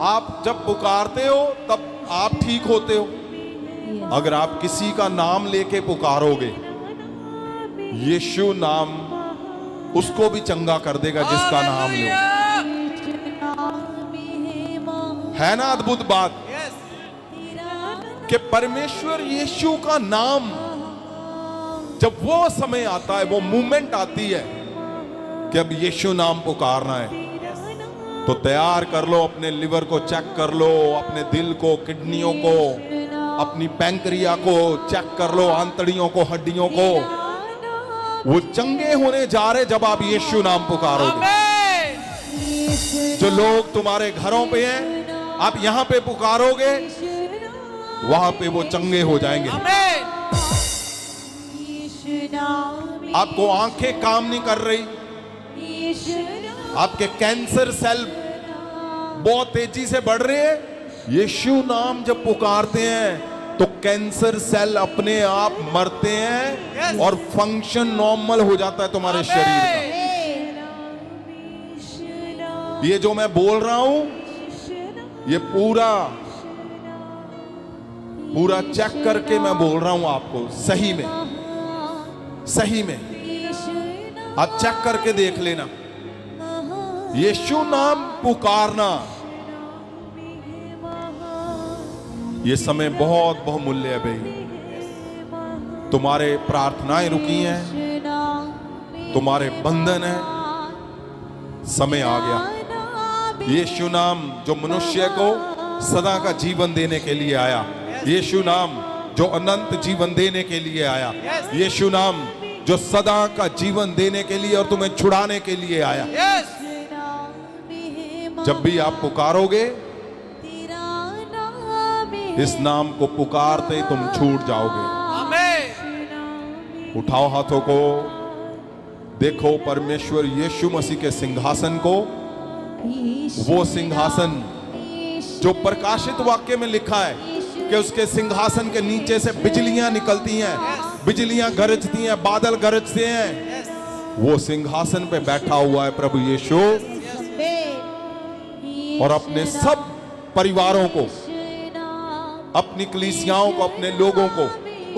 आप जब पुकारते हो तब आप ठीक होते हो। अगर आप किसी का नाम लेके पुकारोगे, यीशु नाम उसको भी चंगा कर देगा जिसका नाम लो। है ना अद्भुत बात कि परमेश्वर यीशु का नाम, जब वो समय आता है, वो मूवमेंट आती है कि अब यीशु नाम पुकारना है, तो तैयार कर लो, अपने लिवर को चेक कर लो, अपने दिल को, किडनियों को, अपनी पैंक्रिया को चेक कर लो, आंतड़ियों को, हड्डियों को। वो चंगे होने जा रहे जब आप यीशु नाम पुकारोगे। जो लोग तुम्हारे घरों पे हैं, आप यहां पे पुकारोगे, वहां पे वो चंगे हो जाएंगे। आपको आंखें काम नहीं कर रही, आपके कैंसर सेल बहुत तेजी से बढ़ रहे हैं, यीशु नाम जब पुकारते हैं तो कैंसर सेल अपने आप मरते हैं और फंक्शन नॉर्मल हो जाता है तुम्हारे शरीर का। ये जो मैं बोल रहा हूं, ये पूरा चेक करके मैं बोल रहा हूं आपको। सही में आप चेक करके देख लेना। यीशु नाम पुकारना, ये समय बहुत बहुमूल्य है भाई। तुम्हारे प्रार्थनाएं रुकी हैं, तुम्हारे बंधन है, समय आ गया। यीशु नाम जो मनुष्य को सदा का जीवन देने के लिए आया, यीशु नाम जो अनंत जीवन देने के लिए आया, यीशु नाम जो सदा का जीवन देने के लिए और तुम्हें छुड़ाने के लिए आया। जब भी आप पुकारोगे, इस नाम को पुकारते ही तुम छूट जाओगे। उठाओ हाथों को, देखो परमेश्वर यीशु मसीह के सिंहासन को, वो सिंहासन जो प्रकाशित वाक्य में लिखा है कि उसके सिंहासन के नीचे से बिजलियां निकलती हैं, बिजलियां गरजती हैं, बादल गरजते हैं। वो सिंहासन पे बैठा हुआ है प्रभु यीशु, और अपने सब परिवारों को, अपनी कलीसियाओं को, अपने लोगों को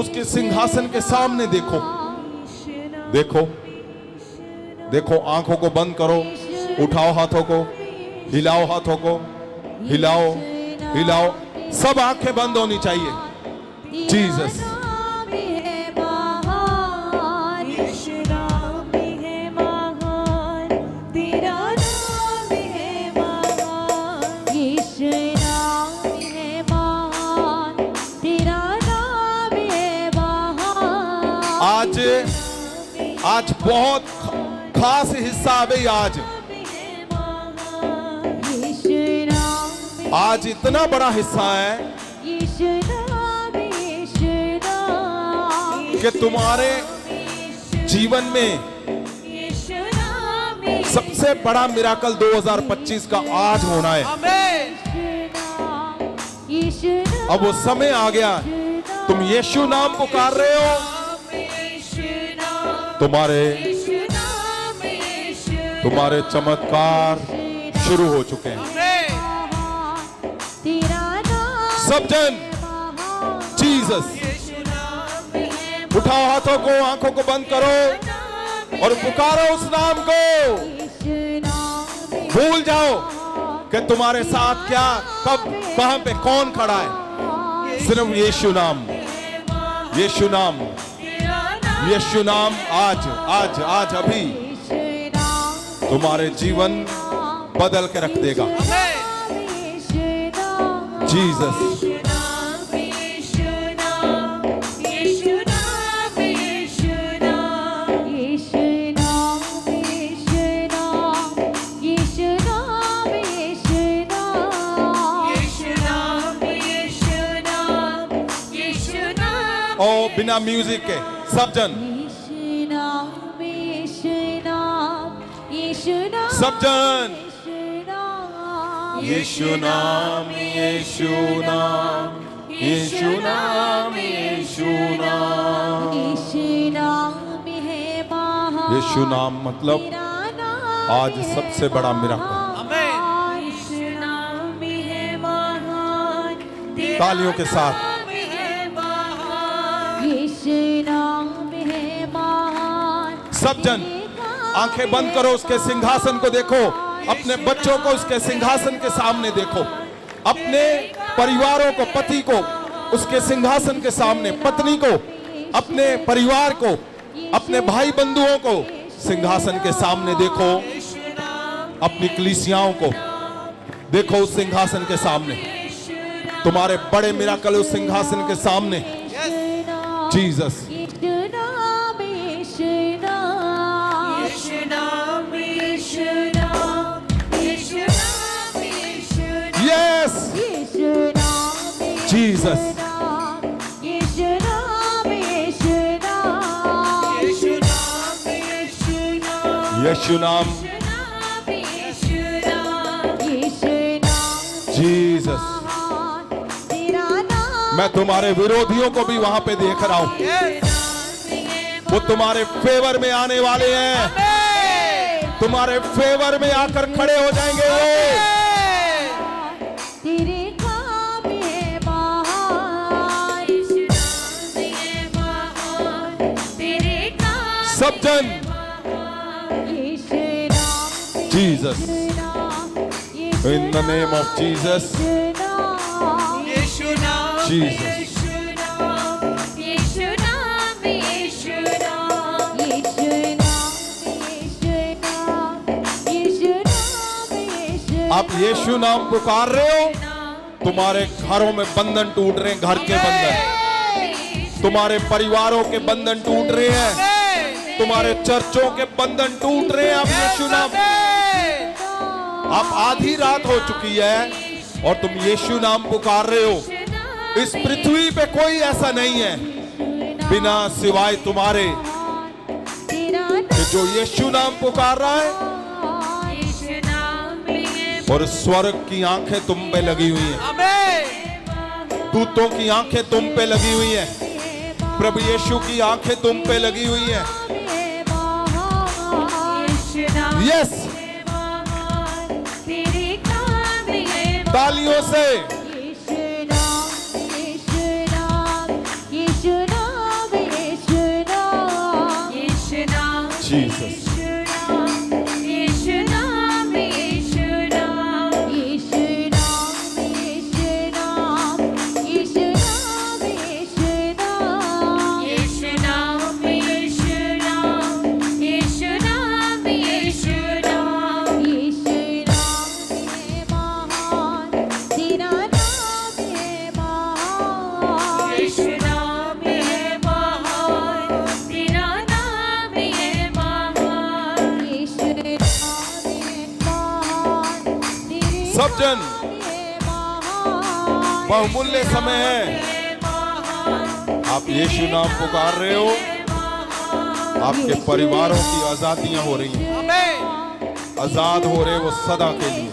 उसके सिंहासन के सामने देखो। देखो देखो, आंखों को बंद करो, उठाओ हाथों को, हिलाओ हाथों को, हिलाओ हिलाओ, सब आंखें बंद होनी चाहिए। जीसस आज बहुत खास हिस्सा है। आज इतना बड़ा हिस्सा है कि तुम्हारे जीवन में सबसे बड़ा मिराकल 2025 का आज होना है। अब वो समय आ गया, तुम यीशु नाम पुकार रहे हो, तुम्हारे चमत्कार शुरू हो चुके हैं। सब जन जीसस, उठाओ हाथों को, आंखों को बंद करो और पुकारो उस नाम को। भूल जाओ कि तुम्हारे साथ क्या, कब, कहां पे कौन खड़ा है। सिर्फ यीशु नाम, यीशु नाम, यीशु नाम आज आज आज अभी तुम्हारे जीवन बदल के रख देगा। जीसस, और बिना म्यूजिक के सब जन, सब जन, यीशु नाम, यीशु नाम, यीशु नाम, यीशु नाम, यीशु नाम मतलब आज सबसे बड़ा मिराकल। तालियों के साथ यीशु नाम है महान। सब जन आंखें बंद करो, उसके सिंहासन को देखो, अपने बच्चों को उसके सिंहासन के सामने देखो, अपने परिवारों को, पति को उसके सिंहासन के सामने, पत्नी को, अपने परिवार को, अपने भाई बंधुओं को सिंहासन के सामने देखो, अपनी कलीसियाओं को देखो उस सिंहासन के सामने। तुम्हारे बड़े मिराकल उस सिंहासन के सामने। जीसस, यीशु नाम, यीशु नाम, यीशु नाम, यीशु नाम, यीशु नाम, यीशु नाम, यस यीशु नाम, जीसस, यीशु नाम, यीशु नाम, यीशु नाम, यीशु नाम, यीशु नाम, यीशु नाम, यीशु नाम, जीसस। तेरा नाम, मैं तुम्हारे विरोधियों को भी वहां पे देख रहा हूं, वो तुम्हारे फेवर में आने वाले हैं, तुम्हारे फेवर में आकर खड़े हो जाएंगे वो। तेरे काम है महान, तेरे महान, तेरे काम सब जन यीशु नाम, जीसस, यीशु in the name of Jesus, नाम, यीशु नाम, जीसस, यीशु नाम, यीशु नाम, यीशु नाम, यीशु नाम, यीशु नाम, यीशु नाम, यीशु आप यीशु नाम पुकार रहे हो, तुम्हारे घरों में बंधन टूट रहे हैं, घर के बंधन, तुम्हारे परिवारों के बंधन टूट रहे हैं, तुम्हारे चर्चों के बंधन टूट रहे हैं। आप यीशु नाम, आप आधी रात हो चुकी है और तुम यीशु नाम पुकार रहे हो। इस पृथ्वी पे कोई ऐसा नहीं है बिना सिवाय तुम्हारे तेरा कि जो यीशु नाम पुकार रहा है, नाम, यीशु नाम, और स्वर्ग की आंखें तुम पे लगी हुई हैं, आमेन, दूतों की आंखें तुम पे लगी हुई हैं, प्रभु यीशु की आंखें तुम पे लगी हुई हैं। यीशु नाम, यस, तेरे काम है तालियों से यीशु नाम, यीशु नाम, यीशु नाम, यीशु नाम, यीशु नाम, जीसस, यीशु नाम, यीशु नाम, यीशु नाम, यीशु नाम, यीशु नाम, यीशु नाम, यीशु नाम, यीशु नाम, यीशु नाम, यीशु नाम, यीशु नाम है महान, तेरा नाम है महान, यीशु नाम है महान, तेरा नाम है महान, यीशु नाम है महान, तेरे सब जन नाम है महान, बहुमूल्य समय है, आप यीशु नाम पुकार रहे हो, आपके परिवारों की आजादियां हो रही हैं, आमेन, आजाद हो रहे वो सदा के लिए।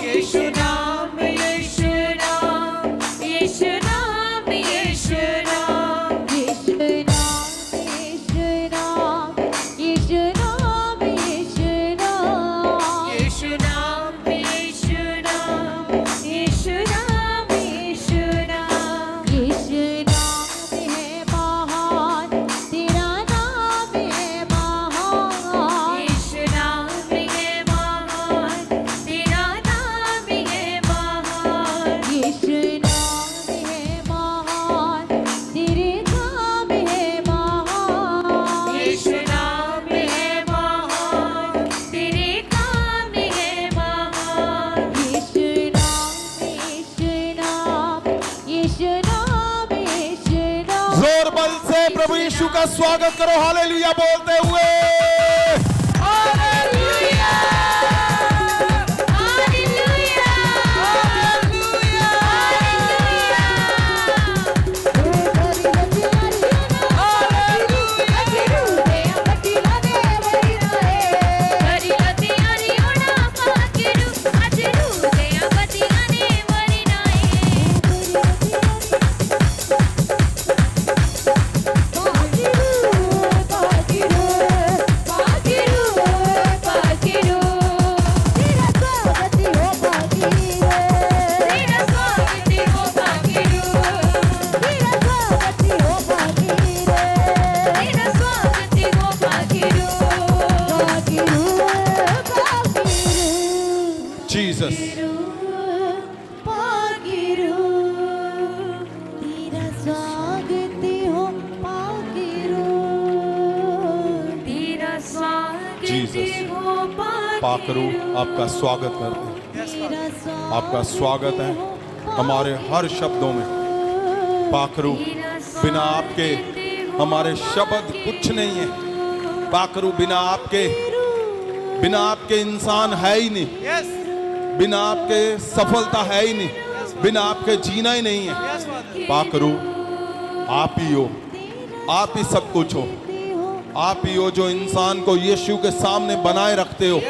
यीशु नाम, यीशु नाम, यीशु नाम, यीशु नाम, यीशु नाम, यीशु नाम, यीशु नाम, यीशु नाम, यीशु नाम, यीशु नाम, यीशु नाम, यीशु नाम, यीशु नाम है महान, तेरा नाम है महान, यीशु नाम है महान, तेरा नाम है महान, यीशु नाम है महान, तेरे काम है महान, यीशु नाम है महान, तेरे काम है महान, यीशु नाम, यीशु नाम, यीशु नाम। जोर बल से प्रभु यीशु का स्वागत करो, हालेलुया बोलते हुए। Hallelujah, hallelujah, hallelujah, hallelujah. Jesus. पाकिरो तेरा स्वागत हो पाकिरो तेरा स्वागत Jesus. हो पाकरू आपका स्वागत करते हैं, तेरा स्वागत आपका स्वागत है हमारे हर शब्दों में। पाकरू बिना आपके हमारे शब्द कुछ नहीं है। पाकरू बिना आपके इंसान है ही नहीं, बिना आपके सफलता है ही नहीं, बिना आपके जीना ही नहीं है। पाकरू आप ही हो, आप ही सब कुछ हो। आप ही हो जो इंसान को यीशु के सामने बनाए रखते हो।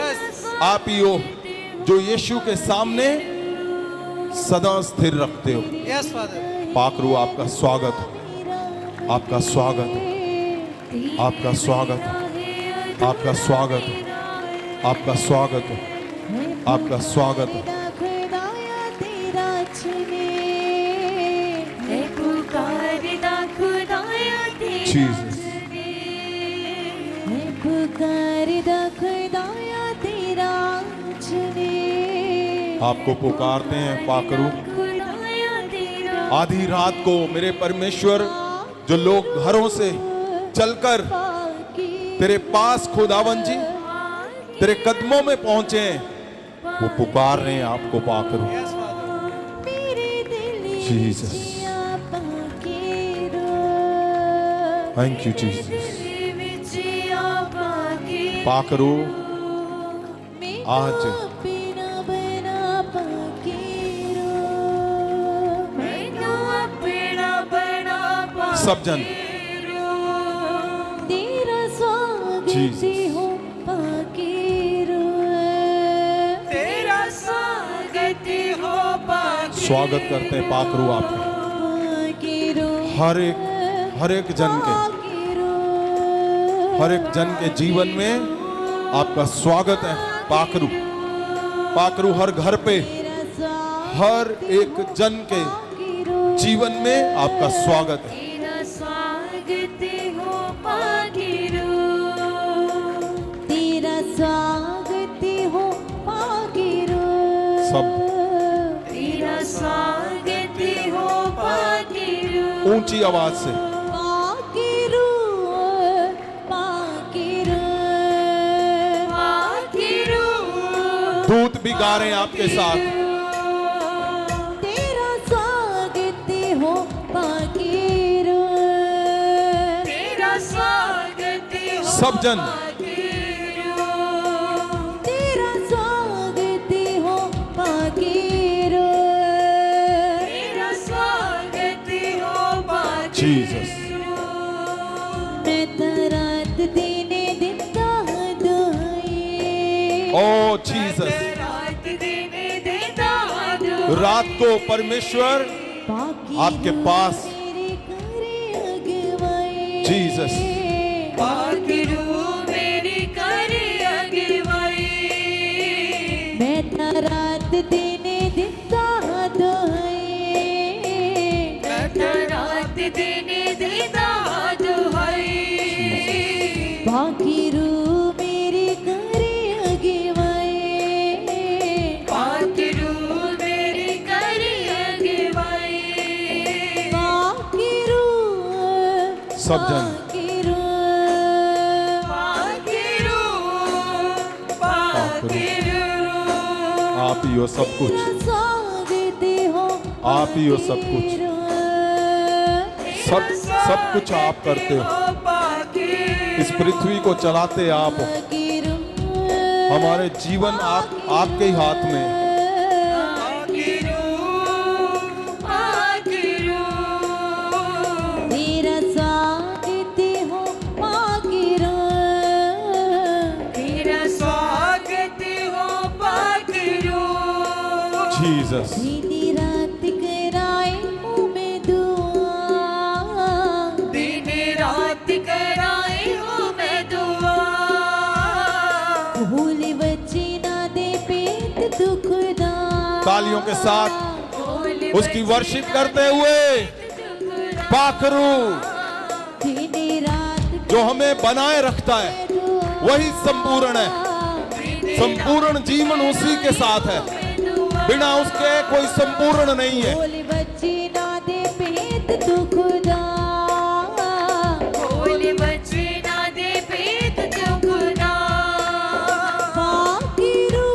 आप ही हो जो यीशु के सामने सदा स्थिर रखते हो। पाकरू आपका स्वागत, आपका स्वागत, आपका स्वागत, आपका स्वागत, आपका स्वागत, आपका स्वागत। खुदाया तेरा चुने मैं पुकारदा खुदाया तेरा Jesus. मैं पुकारदा खुदाया तेरा चुने आपको पुकारते हैं पाकरू। खुदाया तेरा आधी रात को मेरे परमेश्वर, जो लोग घरों से चलकर तेरे पास खुदावन जी तेरे कदमों में पहुंचे हैं, वो पुकार रहे हैं आपको पाकरू। मेरे दिल Jesus. पाकिरो थैंक यू जीसस। विचिया पाकिरो पाकरू आज बिना बना पाकिरो मैनू अपना बना पाकिरो सब जन तेरा स्वागत Jesus. हो पाकिरो तेरा स्वागत हो पाकिरो स्वागत करते हैं पाकरू आपका पाकिरो हर एक जन के, पाकिरो हर एक जन के जीवन में आपका स्वागत है पाकरू। पाकरू हर घर पे, तेरा स्वागत हर एक जन के जीवन में आपका स्वागत है। तेरा स्वागत हो पाकिरो तेरा स्वागत हो पाकिरो सब तेरा स्वागत हो पाकिरो ऊंची आवाज से पाकिरो पाकिरो पाकिरो दूत भी गा रहे हैं आपके साथ। तेरा स्वागत हो पाकिरो तेरा स्वागत हो सब जन पाकिरो तेरा स्वागत हो पाकिरो तेरा स्वागत हो पाकिरो जीसस। मैं रात देने दिता दुआएं ओ जीसस। रात देने देता रात को परमेश्वर आपके पास जीसस। पाकिरू मेरी करे अगुवाई मैं रात देने दिता दुआएं मैं रात देने देता दुआएं पाकिरू मेरी करे अगुवाई पाकिरू मेरी करे अगुवाई पाकिरू सब जन पाकिरू पाकिरू आप ही हो सब कुछ, स्वागत हो आप ही हो सब कुछ, सब कुछ आप करते हो। इस पृथ्वी को चलाते आप हो। हमारे जीवन आपके ही हाथ में है। तेरा स्वागत हो पाकिरो तेरा स्वागत हो पाकिरो जीसस। दिन रात कराए हूँ मैं दुआ दिन रात कराए हूँ मैं दुआ भूल बच्ची ना दे पेट दुखदा तालियों के साथ उसकी वर्शिप करते हुए पाखरू दिन रात जो हमें बनाए रखता है वही संपूर्ण है। संपूर्ण जीवन उसी के साथ है। बिना उसके कोई संपूर्ण नहीं है। बोल बच्ची ना दे पेट तू खुदा, बोल बच्ची ना दे पेट तू खुदा, पाकिरू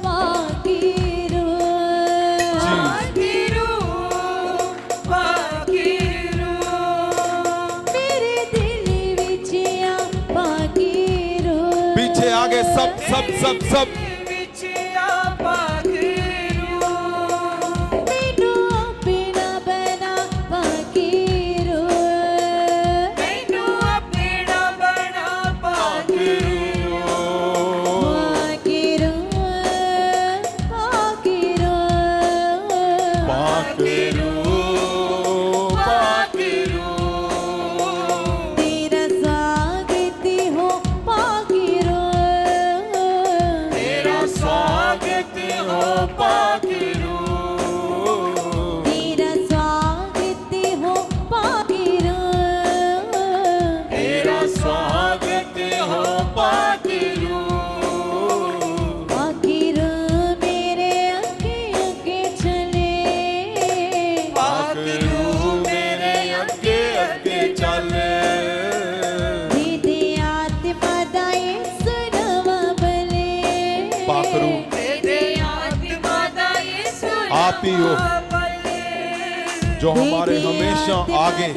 पाकिरू पाकिरू पाकिरू, मेरे दिल विच आ पाकिरू, पीछे आगे सब सब सब सब विच आ पाकिरू, मैनू अपना बना पाकिरू, मैनू अपना बना पाकिरू, पाकिरू पाकिरू पाकिरू पाकिरू, तेरा स्वागत हो पाकिरू, तेरा स्वागत हो पाकिरू, तेरा स्वागत हो पाकिरू, तेरा स्वागत हो पाकिरू, पाकिरू मेरे आगे आगे चले, पाकिरू मेरे अगे अगे चले, दीदी आत्मा दाए सुनवा बले, पाकरू दे आत्मा दा यीशु आप ही हो जो हमारे हमेशा आगे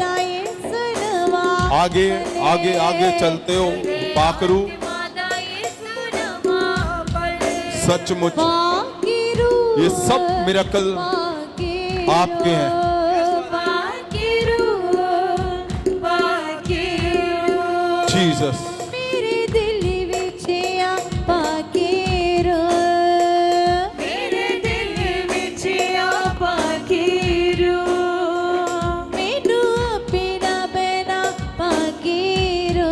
आगे आगे आगे चलते हो। पाकरू सचमुच ये सब मिरेकल आपके हैं। जीसस मेरे दिल विच आ पाकिरू, मेरे दिल विच आ पाकिरू, मैनू अपना बना पाकिरू,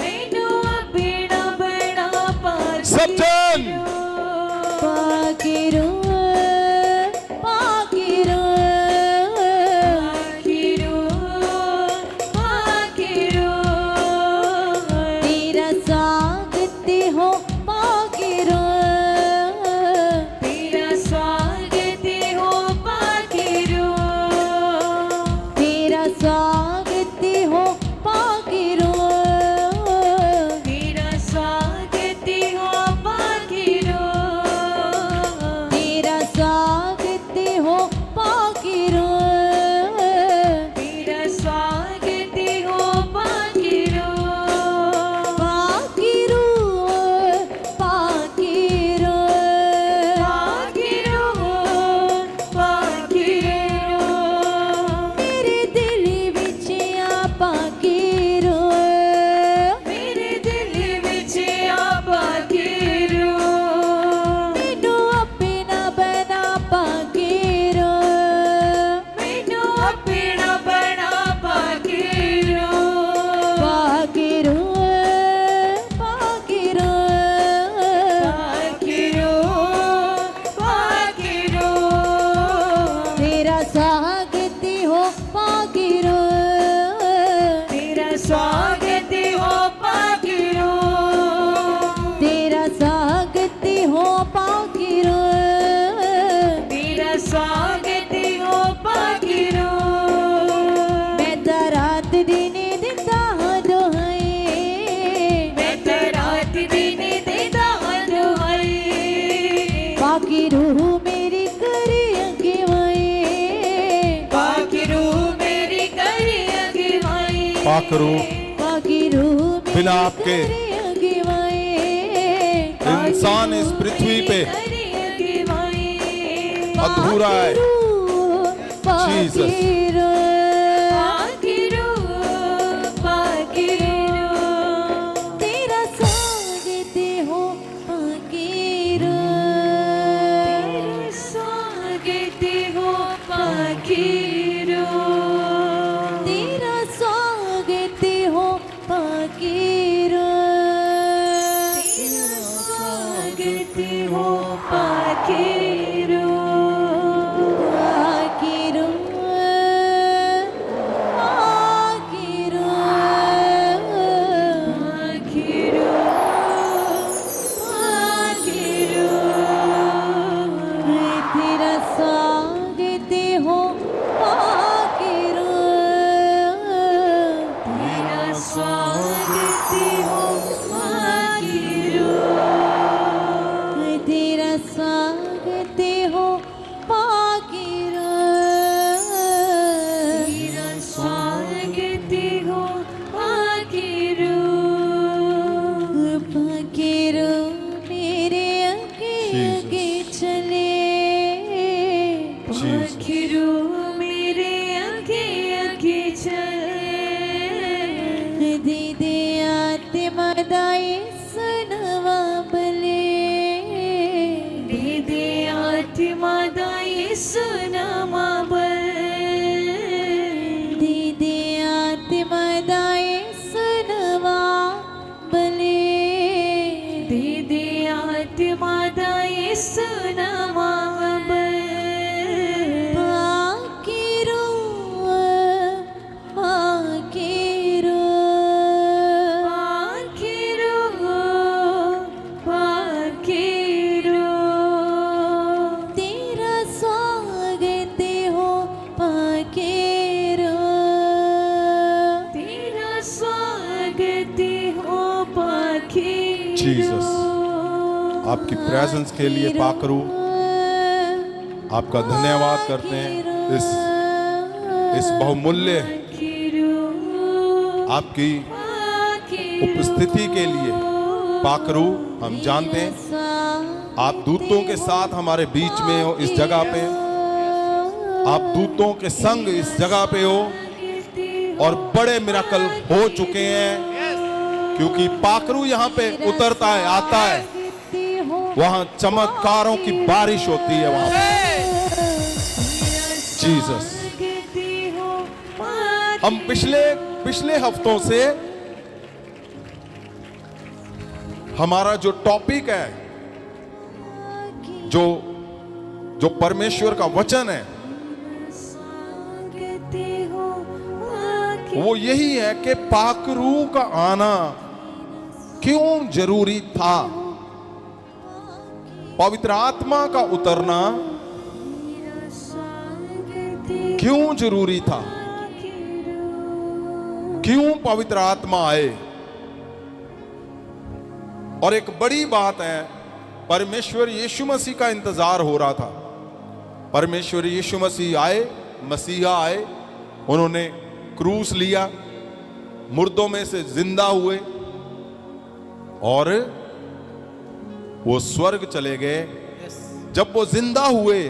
मैनू अपना बना पाकिरू, सब जन पाकिरू पाकिरू पाकिरू पाकिरू, तेरा स्वागत हो पाकिरू, तेरा स्वागत हो पाकिरू, तेरा स्वागत हो पाकिरू, तेरा स्वागत हो पाकिरू, तेरा स्वागत हो पाकिरू, तेरा स्वागत हो पाकिरू, पाकिरू पाकिरू पाकिरू पाकिरू, मेरे दिल विच आ पाकिरू, मेरे दिल विच आ पाकिरू, मैनू अपना बना पाकिरू, मैनू अपना बना पाकिरू, पाकिरू पाकिरू पाकिरू पाकिरू, तेरा स्वागत हो पाकिरू, तेरा स्वागत हो पाकिरू, तेरा स्वागत हो पाकिरू, तेरा स्वागत हो पाकिरू, मैं तो रात दिन दिता दोहाई, मैं तो रात दिन देदा दुहाई, पाकिरू मेरी करी अगवाई, पाकिरू मेरी करी अगवाई, पाकरू पाकिरू मेरी बिना आपके करी अगवाई, इंसान इस पृथ्वी पे करी अगवाई, अधूरा है। पाकिरू पाकिरू पाकिरू, तेरा स्वागत हो पाकिरू, तेरा स्वागत हो पाकिरू, तेरा स्वागत हो पाकिरू, तेरा स्वागत हो पाकिरू, पाकिरू आत्मा दा यीशु नामाबल दीदी आत्मा दाए सुनवा बले दीदी आत्मा दा यीशु नामाबल पाकिरो पाकिरो पाकिरो पाकिरो तेरा स्वागत हो पाकिरो तेरा स्वागत हो पाकिरो जीसस, आपकी प्रेजेंस के लिए पाकरू आपका धन्यवाद करते हैं। इस बहुमूल्य आपकी उपस्थिति के लिए पाकरू, हम जानते हैं आप दूतों के साथ हमारे बीच में हो, इस जगह पे आप दूतों के संग इस जगह पे हो और बड़े मिराकल हो चुके हैं, क्योंकि पाकरू यहाँ पे उतरता है, आता है, वहां चमत्कारों की बारिश होती है वहां पे। जीसस, हम पिछले हफ्तों से हमारा जो टॉपिक है, जो परमेश्वर का वचन है, वो यही है कि पाकरू का आना क्यों जरूरी था, पवित्र आत्मा का उतरना क्यों जरूरी था, क्यों पवित्र आत्मा आए। और एक बड़ी बात है, परमेश्वर यीशु मसीह का इंतजार हो रहा था। परमेश्वर यीशु मसीह आए, मसीहा आए, उन्होंने क्रूस लिया, मुर्दों में से जिंदा हुए और वो स्वर्ग चले गए। जब वो जिंदा हुए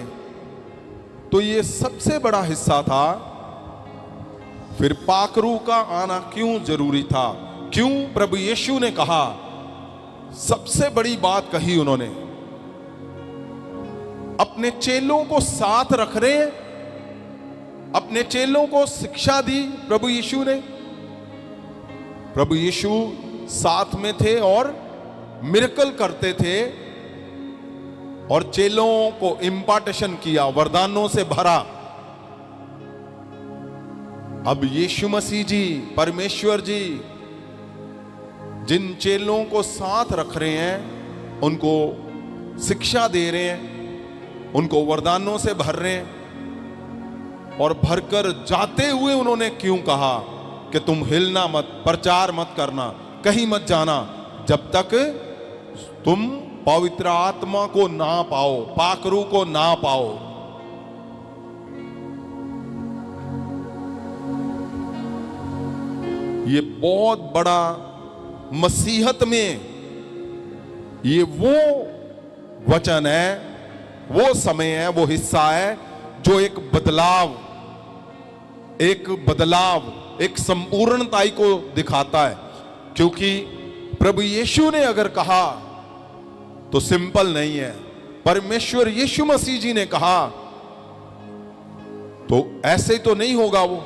तो ये सबसे बड़ा हिस्सा था। फिर पाकरू का आना क्यों जरूरी था, क्यों प्रभु यीशु ने कहा, सबसे बड़ी बात कही उन्होंने, अपने चेलों को साथ रख रहे हैं, अपने चेलों को शिक्षा दी प्रभु यीशु ने। प्रभु यीशु साथ में थे और मिरेकल करते थे और चेलों को इम्पार्टेशन किया, वरदानों से भरा। अब यीशु मसीह जी, परमेश्वर जी, जिन चेलों को साथ रख रहे हैं, उनको शिक्षा दे रहे हैं, उनको वरदानों से भर रहे हैं, और भरकर जाते हुए उन्होंने क्यों कहा कि तुम हिलना मत, प्रचार मत करना, कहीं मत जाना जब तक तुम पवित्र आत्मा को ना पाओ, पाकरू को ना पाओ। ये बहुत बड़ा मसीहत में ये वो वचन है, वो समय है, वो हिस्सा है जो एक बदलाव, एक संपूर्णताई को दिखाता है। क्योंकि प्रभु यीशु ने अगर कहा तो सिंपल नहीं है, परमेश्वर यीशु मसीह जी ने कहा तो ऐसे तो नहीं होगा। वो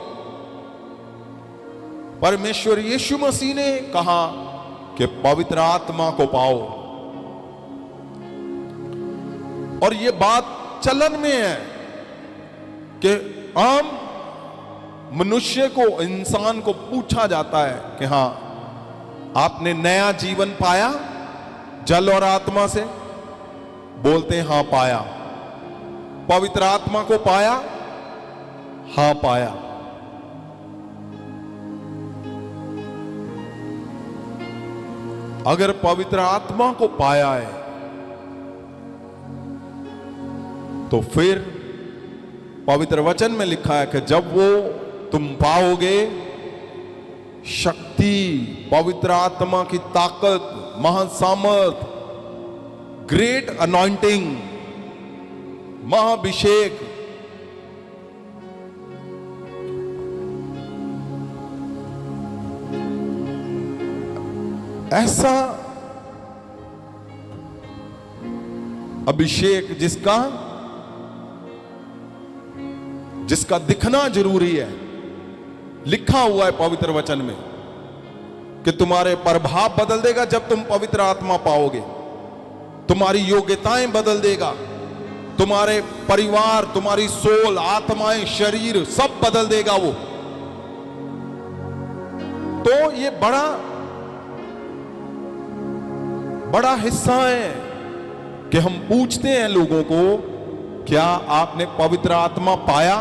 परमेश्वर यीशु मसीह ने कहा कि पवित्र आत्मा को पाओ, और ये बात चलन में है कि आम मनुष्य को, इंसान को पूछा जाता है कि हां, आपने नया जीवन पाया जल और आत्मा से? बोलते हैं हां पाया। पवित्र आत्मा को पाया? हां पाया। अगर पवित्र आत्मा को पाया है तो फिर पवित्र वचन में लिखा है कि जब वो तुम पाओगे शक्ति, पवित्र आत्मा की ताकत, महासामर्थ, ग्रेट अनॉइंटिंग, महाभिषेक, ऐसा अभिषेक जिसका जिसका दिखना जरूरी है। लिखा हुआ है पवित्र वचन में कि तुम्हारे प्रभाव बदल देगा जब तुम पवित्र आत्मा पाओगे। तुम्हारी योग्यताएं बदल देगा, तुम्हारे परिवार, तुम्हारी सोल, आत्माएं, शरीर सब बदल देगा वो। तो ये बड़ा हिस्सा है कि हम पूछते हैं लोगों को, क्या आपने पवित्र आत्मा पाया?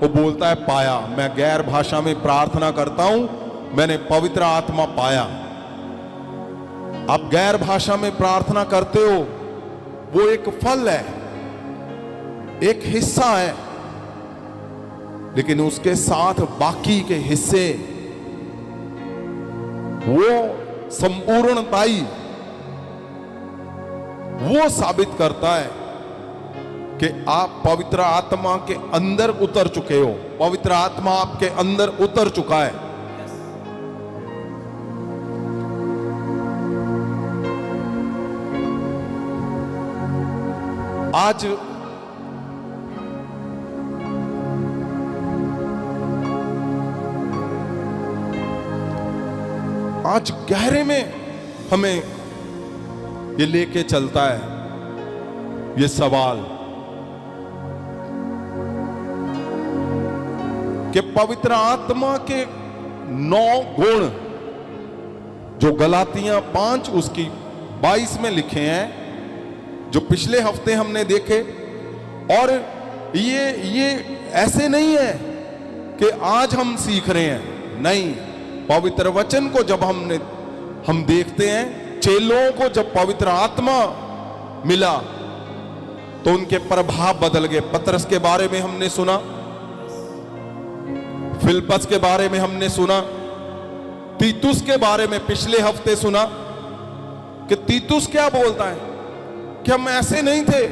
वो बोलता है पाया। मैं गैर भाषा में प्रार्थना करता हूं, मैंने पवित्र आत्मा पाया। आप गैर भाषा में प्रार्थना करते हो, वो एक फल है, एक हिस्सा है, लेकिन उसके साथ बाकी के हिस्से, वो संपूर्णताई, वो साबित करता है कि आप पवित्र आत्मा के अंदर उतर चुके हो। पवित्र आत्मा आपके अंदर उतर चुका है। आज गहरे में हमें ये लेके चलता है ये सवाल कि पवित्र आत्मा के 9 गुण जो गलातियां 5 उसकी 22 में लिखे हैं, जो पिछले हफ्ते हमने देखे। और ये ऐसे नहीं है कि आज हम सीख रहे हैं, नहीं। पवित्र वचन को जब हम देखते हैं, चेलों को जब पवित्र आत्मा मिला तो उनके प्रभाव बदल गए। पतरस के बारे में हमने सुना, फिलिप्पस के बारे में हमने सुना, तीतुस के बारे में पिछले हफ्ते सुना कि तीतुस क्या बोलता है कि हम ऐसे नहीं थे,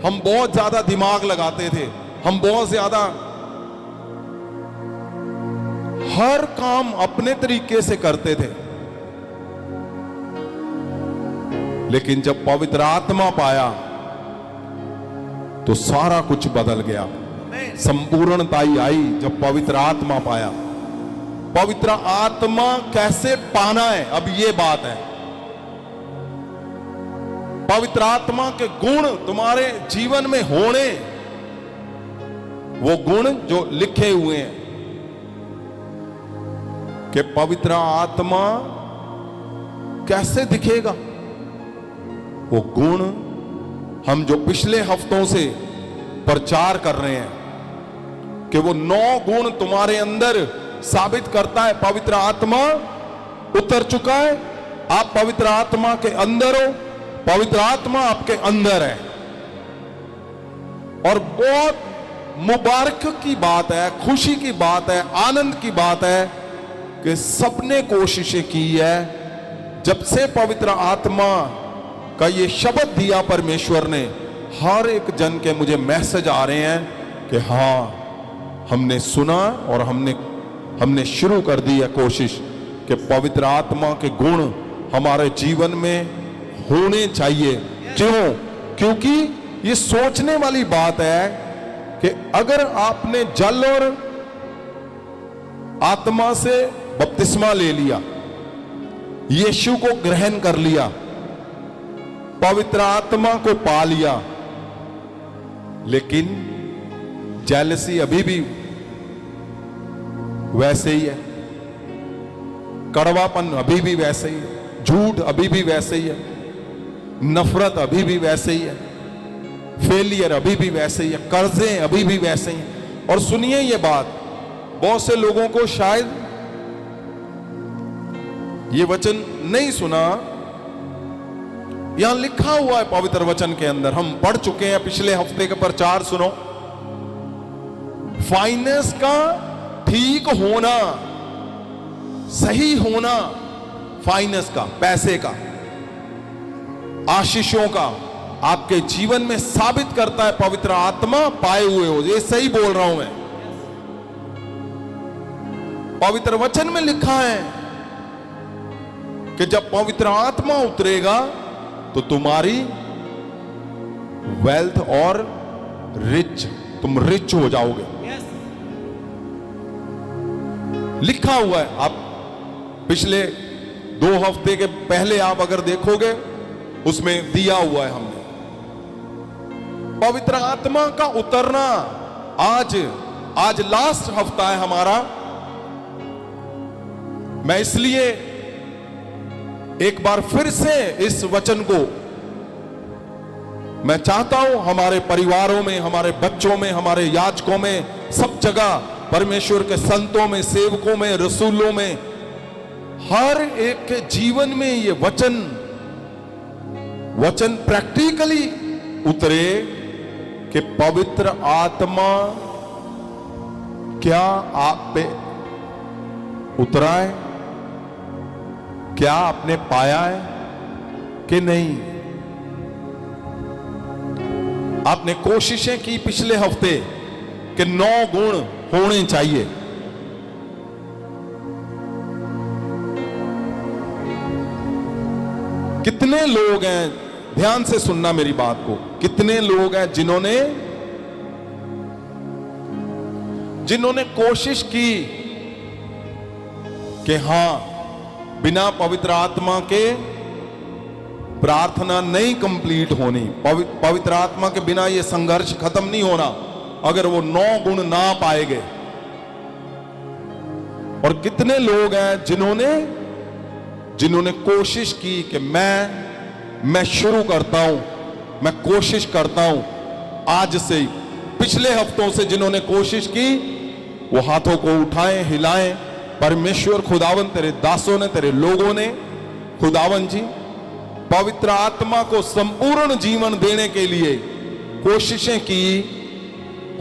हम बहुत ज्यादा दिमाग लगाते थे, हम बहुत ज्यादा हर काम अपने तरीके से करते थे। लेकिन जब पवित्र आत्मा पाया तो सारा कुछ बदल गया, संपूर्णताई आई जब पवित्र आत्मा पाया। पवित्र आत्मा कैसे पाना है, अब ये बात है। पवित्र आत्मा के गुण तुम्हारे जीवन में होने, वो गुण जो लिखे हुए हैं कि पवित्र आत्मा कैसे दिखेगा, वो गुण हम जो पिछले हफ्तों से प्रचार कर रहे हैं कि वो 9 गुण तुम्हारे अंदर साबित करता है पवित्र आत्मा उतर चुका है, आप पवित्र आत्मा के अंदर हो, पवित्र आत्मा आपके अंदर है। और बहुत मुबारक की बात है, खुशी की बात है, आनंद की बात है कि सबने कोशिशें की है। जब से पवित्र आत्मा का ये शब्द दिया परमेश्वर ने, हर एक जन के मुझे मैसेज आ रहे हैं कि हाँ हमने सुना और हमने शुरू कर दी है कोशिश कि पवित्र आत्मा के गुण हमारे जीवन में होने चाहिए। क्यों? क्योंकि ये सोचने वाली बात है कि अगर आपने जल और आत्मा से बपतिस्मा ले लिया, यीशु को ग्रहण कर लिया, पवित्र आत्मा को पा लिया, लेकिन जेलसी अभी भी वैसे ही है, कड़वापन अभी भी वैसे ही है, झूठ अभी भी वैसे ही है, नफरत अभी भी वैसे ही है, फेलियर अभी भी वैसे ही है, कर्जे अभी भी वैसे ही हैं। और सुनिए ये बात, बहुत से लोगों को शायद ये वचन नहीं सुना, यहां लिखा हुआ है पवित्र वचन के अंदर, हम पढ़ चुके हैं, पिछले हफ्ते का प्रचार सुनो। फाइनेंस का ठीक होना, सही होना, फाइनेंस का, पैसे का, आशीषों का आपके जीवन में साबित करता है पवित्र आत्मा पाए हुए हो। ये सही बोल रहा हूं मैं, पवित्र वचन में लिखा है कि जब पवित्र आत्मा उतरेगा तो तुम्हारी वेल्थ और रिच, तुम रिच हो जाओगे। लिखा हुआ है, आप पिछले 2 हफ्ते के पहले आप अगर देखोगे उसमें दिया हुआ है हमने। पवित्र आत्मा का उतरना आज लास्ट हफ्ता है हमारा। मैं इसलिए एक बार फिर से इस वचन को मैं चाहता हूं हमारे परिवारों में, हमारे बच्चों में, हमारे याजकों में, सब जगह परमेश्वर के संतों में, सेवकों में, रसूलों में, हर एक के जीवन में ये वचन प्रैक्टिकली उतरे कि पवित्र आत्मा क्या आप पे उतरा है, क्या आपने पाया है कि नहीं। आपने कोशिशें की पिछले हफ्ते कि 9 गुण होने चाहिए। कितने लोग हैं, ध्यान से सुनना मेरी बात को, कितने लोग हैं जिन्होंने कोशिश की कि हां बिना पवित्र आत्मा के प्रार्थना नहीं कंप्लीट होनी, पवित्र आत्मा के बिना यह संघर्ष खत्म नहीं होना अगर वो 9 गुण ना पाए गए। और कितने लोग हैं जिन्होंने कोशिश की कि मैं शुरू करता हूं, मैं कोशिश करता हूं आज से ही। पिछले हफ्तों से जिन्होंने कोशिश की वो हाथों को उठाएं, हिलाएं। परमेश्वर खुदावन तेरे दासों ने, तेरे लोगों ने खुदावन जी पवित्र आत्मा को संपूर्ण जीवन देने के लिए कोशिशें की।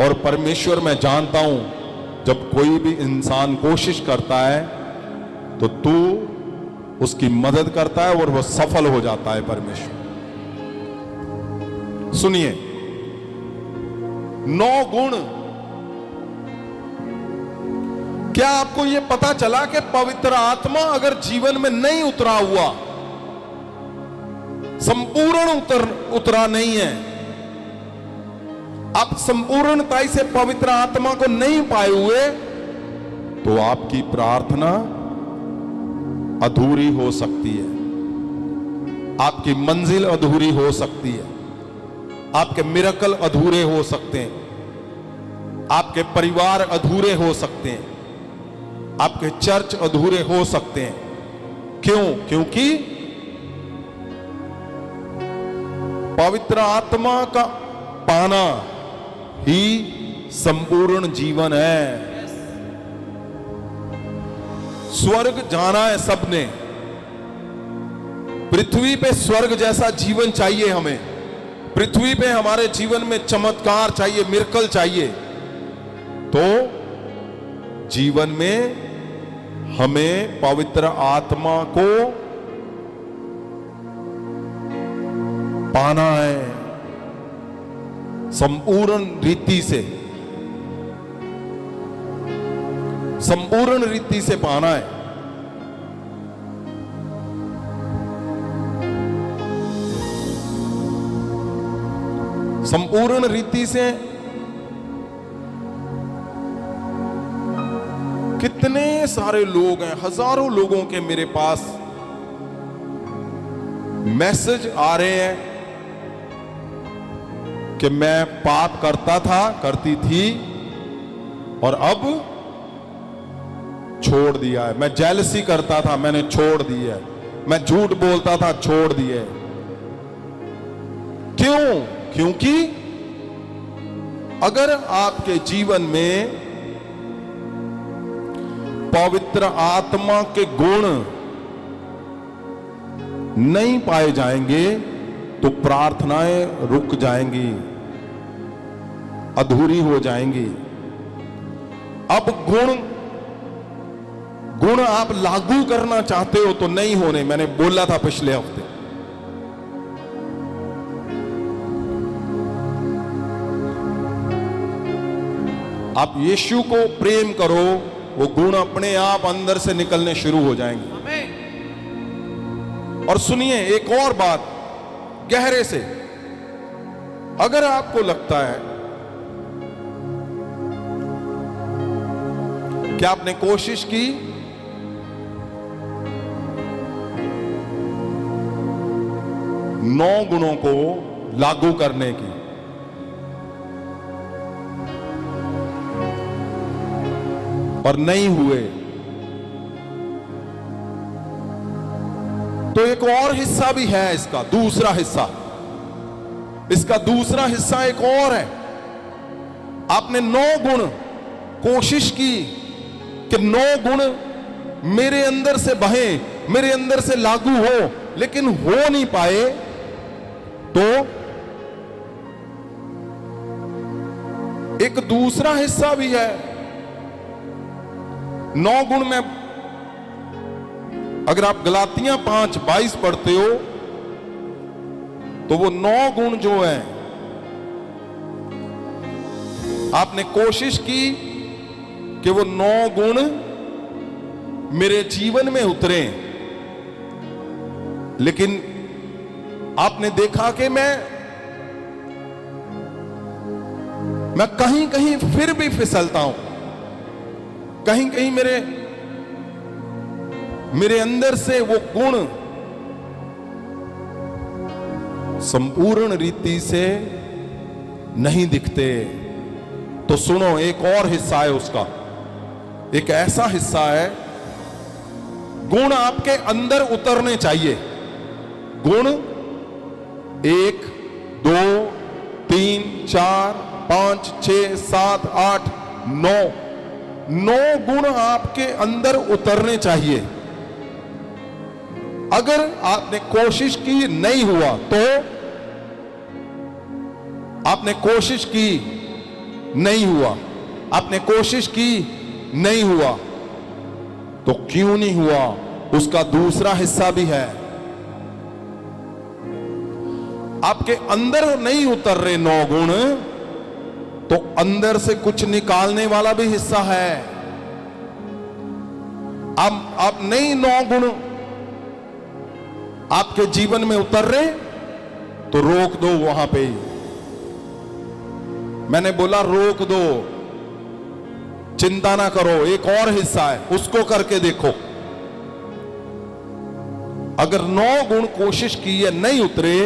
और परमेश्वर मैं जानता हूं जब कोई भी इंसान कोशिश करता है तो तू उसकी मदद करता है और वह सफल हो जाता है। परमेश्वर सुनिए, 9 गुण। क्या आपको यह पता चला कि पवित्र आत्मा अगर जीवन में नहीं उतरा हुआ, संपूर्ण उतरा नहीं है, आप संपूर्णता से पवित्र आत्मा को नहीं पाए हुए, तो आपकी प्रार्थना अधूरी हो सकती है, आपकी मंजिल अधूरी हो सकती है, आपके मिरेकल अधूरे हो सकते हैं, आपके परिवार अधूरे हो सकते हैं, आपके चर्च अधूरे हो सकते हैं। क्यों? क्योंकि पवित्र आत्मा का पाना ही संपूर्ण जीवन है। स्वर्ग जाना है सबने, पृथ्वी पे स्वर्ग जैसा जीवन चाहिए हमें। पृथ्वी पे हमारे जीवन में चमत्कार चाहिए, मिरेकल चाहिए। तो जीवन में हमें पवित्र आत्मा को पाना है संपूर्ण रीति से, संपूर्ण रीति से पाना है। संपूर्ण रीति से कितने सारे लोग हैं, हजारों लोगों के मेरे पास मैसेज आ रहे हैं कि मैं पाप करता था, करती थी और अब छोड़ दिया है। मैं जेलसी करता था, मैंने छोड़ दी है। मैं झूठ बोलता था, छोड़ दिया है। क्यों? क्योंकि अगर आपके जीवन में पवित्र आत्मा के गुण नहीं पाए जाएंगे तो प्रार्थनाएं रुक जाएंगी, अधूरी हो जाएंगी। अब गुण आप लागू करना चाहते हो तो नहीं होने। मैंने बोला था पिछले हफ्ते, आप यीशु को प्रेम करो, वो गुण अपने आप अंदर से निकलने शुरू हो जाएंगे। और सुनिए एक और बात गहरे से, अगर आपको लगता है क्या आपने कोशिश की? नौ गुणों को लागू करने की? और नहीं हुए तो एक और हिस्सा भी है इसका, दूसरा हिस्सा। इसका दूसरा हिस्सा एक और है। आपने 9 गुण कोशिश की कि 9 गुण मेरे अंदर से बहे, मेरे अंदर से लागू हो, लेकिन हो नहीं पाए। तो एक दूसरा हिस्सा भी है। 9 गुण में अगर आप गलातियां 5:22 पढ़ते हो तो वो 9 गुण जो है, आपने कोशिश की कि वो 9 गुण मेरे जीवन में उतरे, लेकिन आपने देखा कि मैं कहीं कहीं फिर भी फिसलता हूं, कहीं कहीं मेरे अंदर से वो गुण संपूर्ण रीति से नहीं दिखते। तो सुनो, एक और हिस्सा है उसका। एक ऐसा हिस्सा है, गुण आपके अंदर उतरने चाहिए। गुण 1 2 3 4 5 6 7 8 9 गुण आपके अंदर उतरने चाहिए। अगर आपने कोशिश की नहीं हुआ, तो आपने कोशिश की नहीं हुआ, आपने कोशिश की नहीं हुआ, तो क्यों नहीं हुआ उसका दूसरा हिस्सा भी है। आपके अंदर नहीं उतर रहे 9 गुण, तो अंदर से कुछ निकालने वाला भी हिस्सा है। अब आप नहीं 9 गुण आपके जीवन में उतर रहे, तो रोक दो वहां पे ही। मैंने बोला रोक दो, चिंता ना करो, एक और हिस्सा है, उसको करके देखो। अगर 9 गुण कोशिश की है नहीं उतरे,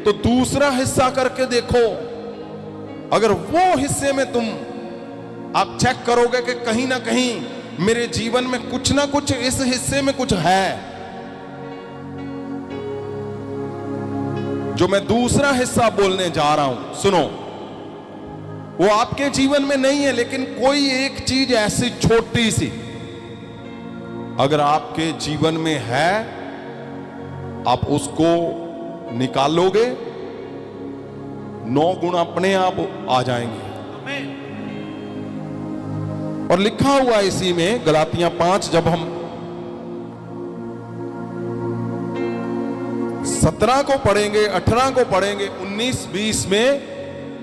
तो दूसरा हिस्सा करके देखो। अगर वो हिस्से में तुम आप चेक करोगे कि कहीं ना कहीं मेरे जीवन में कुछ ना कुछ, इस हिस्से में कुछ है, जो मैं दूसरा हिस्सा बोलने जा रहा हूं, सुनो, वो आपके जीवन में नहीं है, लेकिन कोई एक चीज ऐसी छोटी सी अगर आपके जीवन में है, आप उसको निकालोगे, 9 गुण अपने आप आ जाएंगे। और लिखा हुआ इसी में गलातियां 5, जब हम 17 को पढ़ेंगे, 18 को पढ़ेंगे, 19 20 में,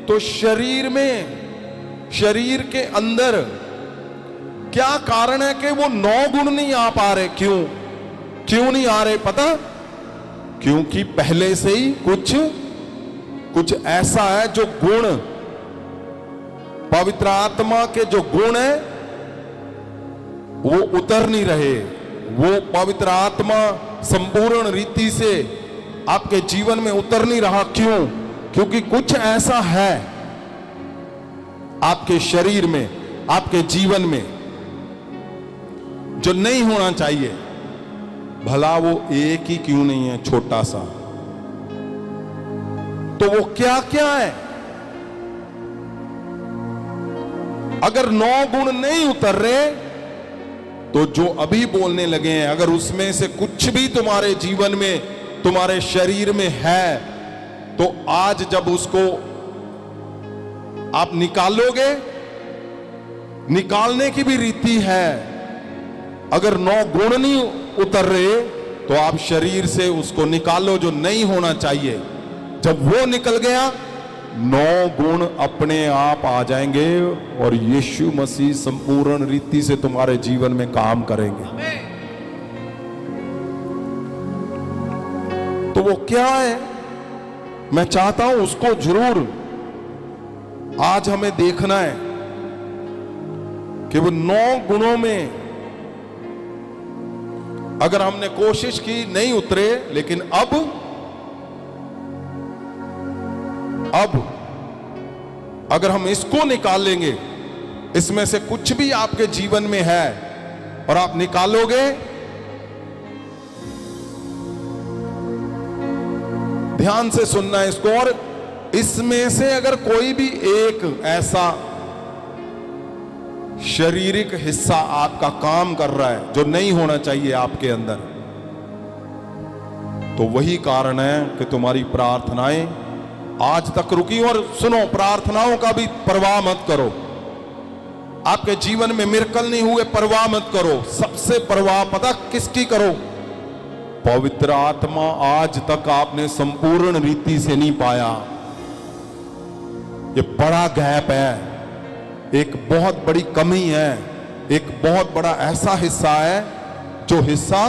तो शरीर में, शरीर के अंदर क्या कारण है कि वो 9 गुण नहीं आ पा रहे? क्यों नहीं आ रहे पता? क्योंकि पहले से ही कुछ ऐसा है, जो गुण, पवित्र आत्मा के जो गुण है वो उतर नहीं रहे। वो पवित्र आत्मा संपूर्ण रीति से आपके जीवन में उतर नहीं रहा। क्योंकि कुछ ऐसा है आपके शरीर में, आपके जीवन में, जो नहीं होना चाहिए। भला वो एक ही क्यों नहीं है, छोटा सा? तो वो क्या क्या है? अगर 9 गुण नहीं उतर रहे, तो जो अभी बोलने लगे हैं, अगर उसमें से कुछ भी तुम्हारे जीवन में, तुम्हारे शरीर में है, तो आज जब उसको आप निकालोगे, निकालने की भी रीति है। अगर 9 गुण नहीं उतर रहे, तो आप शरीर से उसको निकालो, जो नहीं होना चाहिए। जब वो निकल गया, 9 गुण अपने आप आ जाएंगे और यीशु मसीह संपूर्ण रीति से तुम्हारे जीवन में काम करेंगे। तो वो क्या है, मैं चाहता हूं उसको जरूर आज हमें देखना है। कि वो 9 गुणों में अगर हमने कोशिश की नहीं उतरे, लेकिन अब अगर हम इसको निकाल लेंगे, इसमें से कुछ भी आपके जीवन में है और आप निकालोगे, ध्यान से सुनना है इसको, और इसमें से अगर कोई भी एक ऐसा शारीरिक हिस्सा आपका काम कर रहा है जो नहीं होना चाहिए आपके अंदर, तो वही कारण है कि तुम्हारी प्रार्थनाएं आज तक रुकी। और सुनो, प्रार्थनाओं का भी परवाह मत करो। आपके जीवन में मिरेकल नहीं हुए, परवाह मत करो। सबसे परवाह पता किसकी करो? पवित्र आत्मा आज तक आपने संपूर्ण रीति से नहीं पाया। ये बड़ा गैप है, एक बहुत बड़ी कमी है, एक बहुत बड़ा ऐसा हिस्सा है जो हिस्सा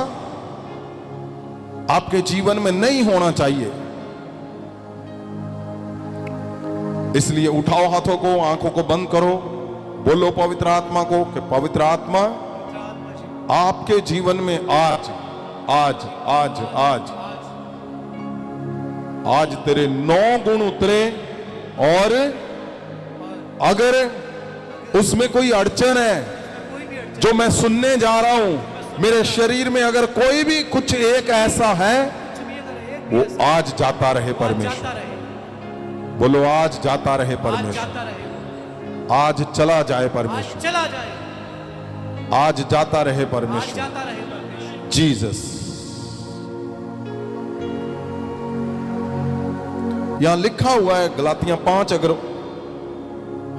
आपके जीवन में नहीं होना चाहिए। इसलिए उठाओ हाथों को, आंखों को बंद करो, बोलो पवित्र आत्मा को कि पवित्र आत्मा आपके जीवन में आज आज आज आज आज तेरे 9 गुण उतरे, और अगर उसमें कोई अड़चन है जो मैं सुनने जा रहा हूं, मेरे शरीर में अगर कोई भी कुछ एक ऐसा है, वो आज जाता रहे परमेश्वर। बोलो आज जाता रहे परमेश्वर, आज चला जाए परमेश्वर, चला जाए, आज जाता रहे आज परमेश्वर। जाता रहे परमेश्वर। जीसस। यहां लिखा हुआ है गलातियां 5, अगर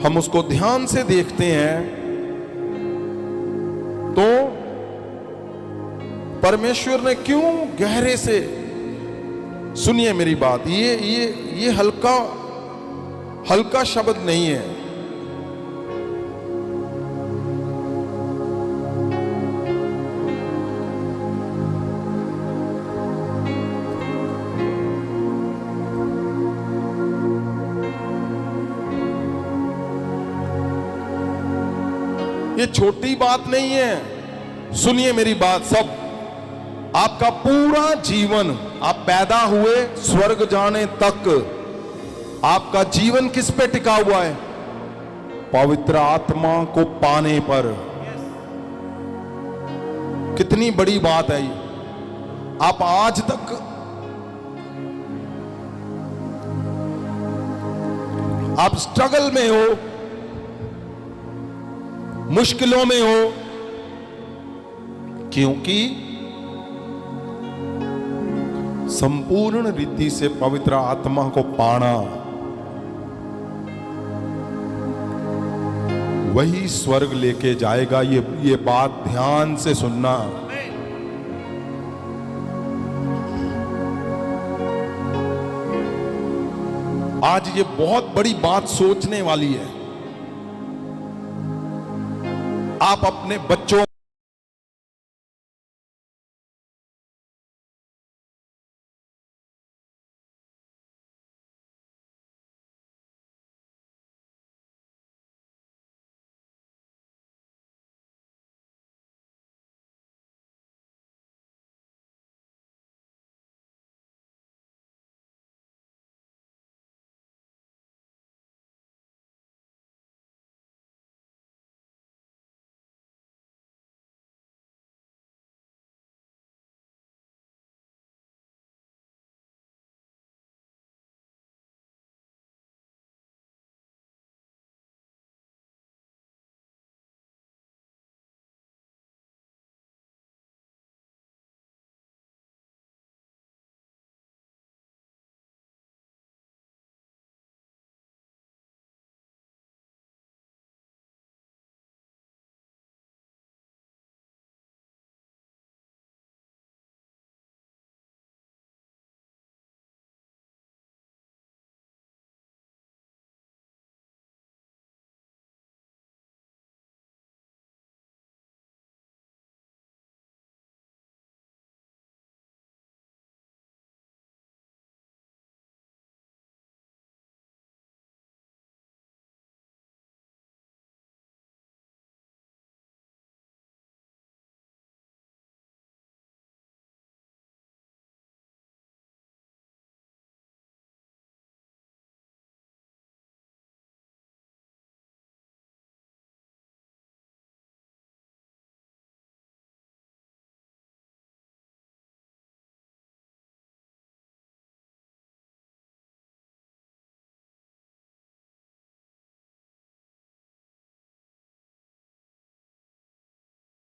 हम उसको ध्यान से देखते हैं तो परमेश्वर ने क्यों गहरे से, सुनिए मेरी बात, ये हल्का शब्द नहीं है। ये छोटी बात नहीं है। सुनिए मेरी बात सब, आपका पूरा जीवन, आप पैदा हुए स्वर्ग जाने तक आपका जीवन किस पे टिका हुआ है? पवित्र आत्मा को पाने पर। कितनी बड़ी बात है ये। आप आज तक आप स्ट्रगल में हो, मुश्किलों में हो, क्योंकि संपूर्ण रीति से पवित्र आत्मा को पाना वही स्वर्ग लेके जाएगा। ये बात ध्यान से सुनना। आज ये बहुत बड़ी बात सोचने वाली है। आप अपने बच्चों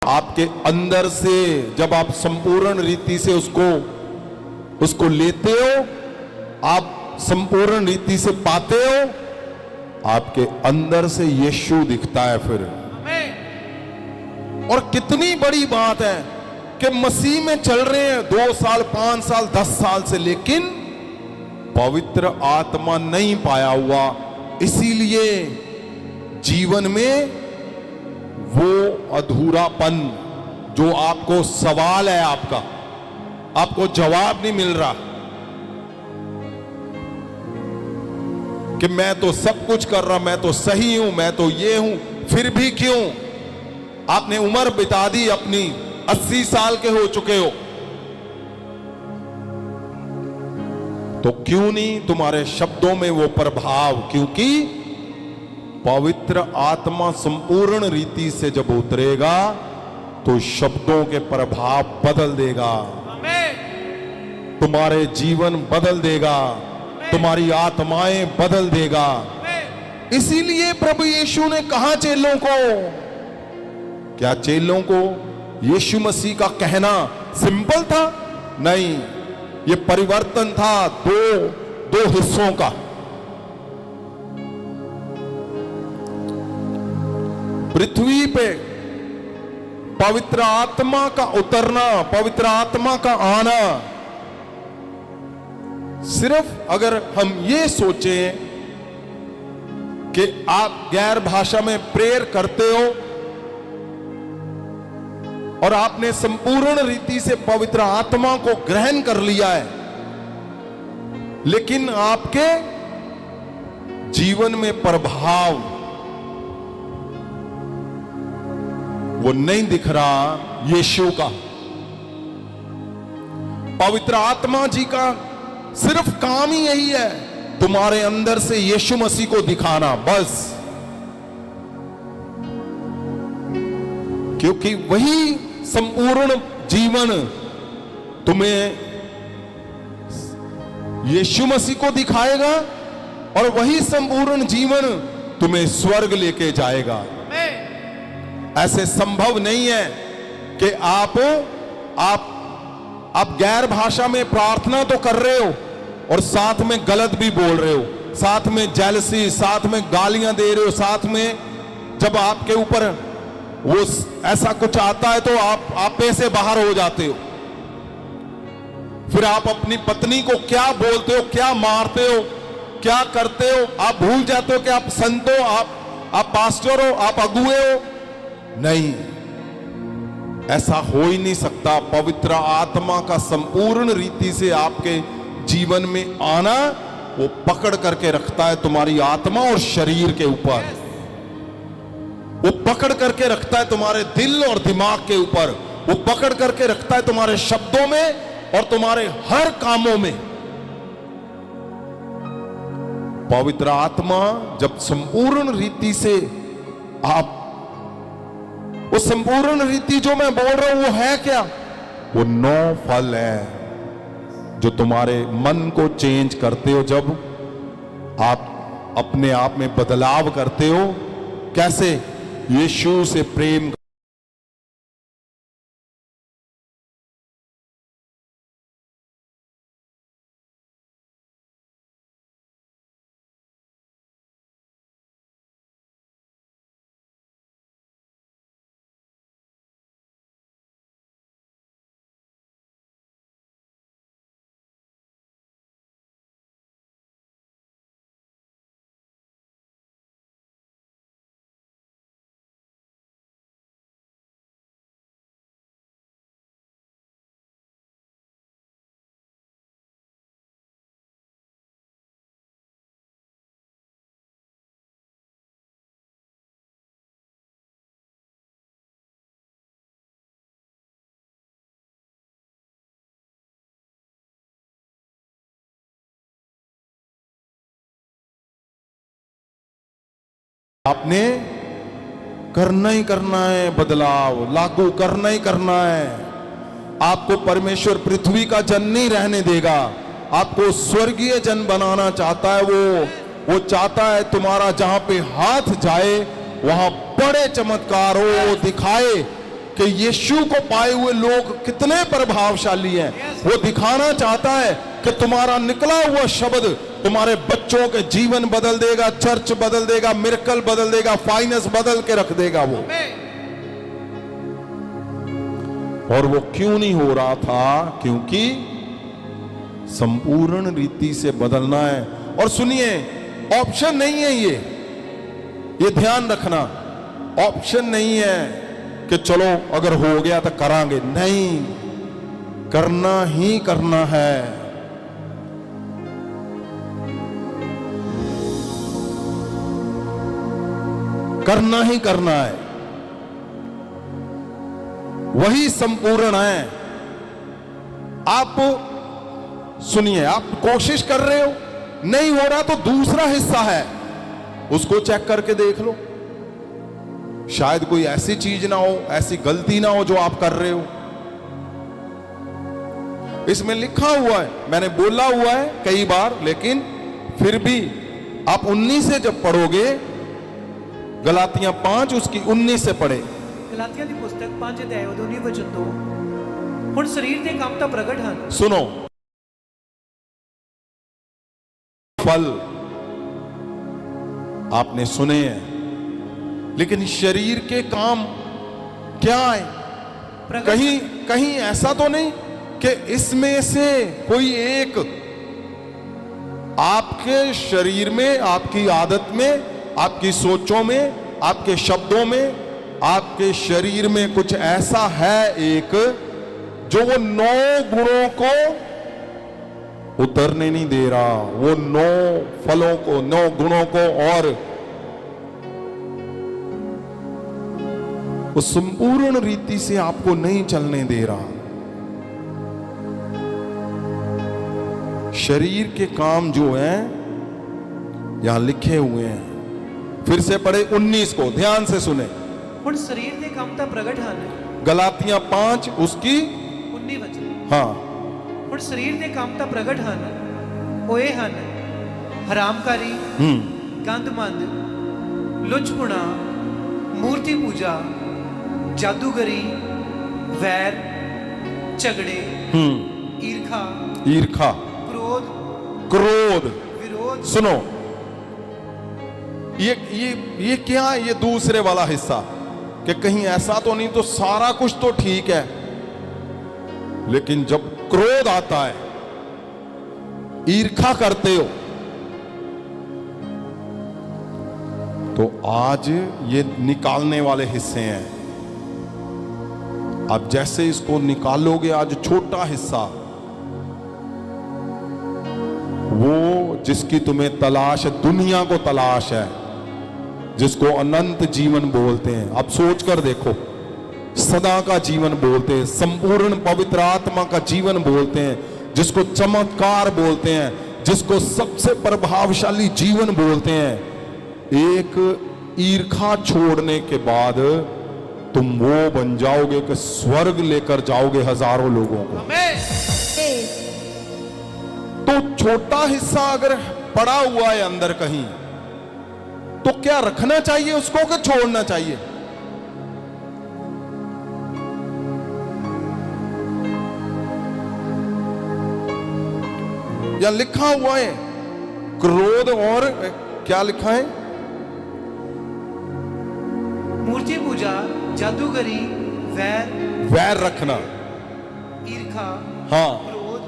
आपके अंदर से जब आप संपूर्ण रीति से उसको लेते हो, आप संपूर्ण रीति से पाते हो, आपके अंदर से यीशु दिखता है फिर। और कितनी बड़ी बात है कि मसीह में चल रहे हैं 2 साल 5 साल 10 साल से, लेकिन पवित्र आत्मा नहीं पाया हुआ, इसीलिए जीवन में वो अधूरापन जो आपको सवाल है, आपको जवाब नहीं मिल रहा कि मैं तो सब कुछ कर रहा, मैं तो सही हूं, मैं तो ये हूं, फिर भी क्यों? आपने उम्र बिता दी अपनी, 80 साल के हो चुके हो, तो क्यों नहीं तुम्हारे शब्दों में वो प्रभाव? क्योंकि पवित्र आत्मा संपूर्ण रीति से जब उतरेगा तो शब्दों के प्रभाव बदल देगा, तुम्हारे जीवन बदल देगा, तुम्हारी आत्माएं बदल देगा। इसीलिए प्रभु यीशु ने कहा चेलों को, क्या चेलों को यीशु मसीह का कहना सिंपल था? नहीं, ये परिवर्तन था दो हिस्सों का। पृथ्वी पे पवित्र आत्मा का उतरना, पवित्र आत्मा का आना, सिर्फ अगर हम ये सोचें कि आप गैर भाषा में प्रेयर करते हो और आपने संपूर्ण रीति से पवित्र आत्मा को ग्रहण कर लिया है, लेकिन आपके जीवन में प्रभाव वो नहीं दिख रहा यीशु का। पवित्र आत्मा जी का सिर्फ काम ही यही है, तुम्हारे अंदर से यीशु मसीह को दिखाना, बस। क्योंकि वही संपूर्ण जीवन तुम्हें यीशु मसीह को दिखाएगा और वही संपूर्ण जीवन तुम्हें स्वर्ग लेके जाएगा। ऐसे संभव नहीं है कि आप गैर भाषा में प्रार्थना तो कर रहे हो और साथ में गलत भी बोल रहे हो, साथ में जेलसी, साथ में गालियां दे रहे हो, साथ में जब आपके ऊपर वो ऐसा कुछ आता है तो आप आपे से बाहर हो जाते हो। फिर आप अपनी पत्नी को क्या बोलते हो, क्या मारते हो, क्या करते हो, आप भूल जाते हो कि आप संत हो, आप पास्टर हो, आप अगुए हो। नहीं, ऐसा हो ही नहीं सकता। पवित्र आत्मा का संपूर्ण रीति से आपके जीवन में आना, वो पकड़ करके रखता है तुम्हारी आत्मा और शरीर के ऊपर, वो पकड़ करके रखता है तुम्हारे दिल और दिमाग के ऊपर, वो पकड़ करके रखता है तुम्हारे शब्दों में और तुम्हारे हर कामों में। पवित्र आत्मा जब संपूर्ण रीति से आप, वो संपूर्ण रीति जो मैं बोल रहा हूं वो है क्या? वो 9 फल है जो तुम्हारे मन को चेंज करते हो, जब आप अपने आप में बदलाव करते हो। कैसे? यीशु से प्रेम, आपने करना ही करना है, बदलाव लागू करना ही करना है। आपको परमेश्वर पृथ्वी का जन नहीं रहने देगा, आपको स्वर्गीय जन बनाना चाहता है। वो चाहता है तुम्हारा जहां पे हाथ जाए वहां बड़े चमत्कार हो, वो दिखाए कि यीशु को पाए हुए लोग कितने प्रभावशाली हैं। वो दिखाना चाहता है कि तुम्हारा निकला हुआ शब्द तुम्हारे बच्चों के जीवन बदल देगा, चर्च बदल देगा, मिरेकल बदल देगा, फाइनेंस बदल के रख देगा वो। और वो क्यों नहीं हो रहा था? क्योंकि संपूर्ण रीति से बदलना है। और सुनिए, ऑप्शन नहीं है ये ध्यान रखना। ऑप्शन नहीं है कि चलो अगर हो गया तो करांगे, नहीं, करना ही करना है। करना ही करना है, वही संपूर्ण है। आप सुनिए, आप कोशिश कर रहे हो, नहीं हो रहा तो दूसरा हिस्सा है, उसको चेक करके देख लो। शायद कोई ऐसी चीज ना हो, ऐसी गलती ना हो जो आप कर रहे हो। इसमें लिखा हुआ है, मैंने बोला हुआ है कई बार, लेकिन फिर भी आप 19 से जब पढ़ोगे, गलातियां 5 उसकी 19 से पढ़े। ਗਲਾਤੀਆਂ ਦੀ ਪੁਸਤਕ 5 ਅਧਿਆਇ ਉਹਦੇ 19 ਵਚਨ ਤੋਂ, ਹੁਣ ਸਰੀਰ ਦੇ ਕੰਮ ਤਾਂ ਪ੍ਰਗਟ ਹਨ। सुनो, फल आपने सुने हैं, लेकिन शरीर के काम क्या है? कहीं कहीं ऐसा तो नहीं कि इसमें से कोई एक आपके शरीर में, आपकी आदत में, आपकी सोचों में, आपके शब्दों में, आपके शरीर में कुछ ऐसा है एक जो वो 9 गुणों को उतरने नहीं दे रहा, वो 9 फलों को, 9 गुणों को और वो संपूर्ण रीति से आपको नहीं चलने दे रहा। शरीर के काम जो हैं यहां लिखे हुए हैं। फिर से पढ़े 19 को, ध्यान से सुने। ਹੁਣ ਸਰੀਰ ਦੇ ਕੰਮ ਤਾਂ ਪ੍ਰਗਟ ਹਨ। गलातियां 5 उसकी 19 ਵਚਨ। हाँ, ਹੁਣ ਸਰੀਰ ਦੇ ਕੰਮ ਤਾਂ ਪ੍ਰਗਟ ਹਨ। ਉਹ ਇਹ ਹਨ: ਹਰਾਮਕਾਰੀ, ਗੰਦਮੰਦ, ਲੁੱਚਪੁਣਾ, ਮੂਰਤੀ ਪੂਜਾ, ਜਾਦੂਗਰੀ, ਵੈਰ, ਝਗੜੇ, ਈਰਖਾ, ईर्खा, क्रोध, क्रोध। विरोध। सुनो, ये क्या है? ये दूसरे वाला हिस्सा, कि कहीं ऐसा तो नहीं, तो सारा कुछ तो ठीक है, लेकिन जब क्रोध आता है, ईर्खा करते हो, तो आज ये निकालने वाले हिस्से हैं। अब जैसे इसको निकालोगे, आज छोटा हिस्सा, वो जिसकी तुम्हें तलाश है, दुनिया को तलाश है, जिसको अनंत जीवन बोलते हैं। अब सोच कर देखो, सदा का जीवन बोलते हैं, संपूर्ण पवित्र आत्मा का जीवन बोलते हैं, जिसको चमत्कार बोलते हैं, जिसको सबसे प्रभावशाली जीवन बोलते हैं। एक ईर्खा छोड़ने के बाद तुम वो बन जाओगे कि स्वर्ग लेकर जाओगे हजारों लोगों को। तो छोटा हिस्सा अगर पड़ा हुआ है अंदर कहीं, तो क्या रखना चाहिए उसको कि छोड़ना चाहिए? या लिखा हुआ है क्रोध और क्या लिखा है? मूर्ति पूजा, जादूगरी, वैर, वैर रखना, ईर्खा, हाँ, क्रोध,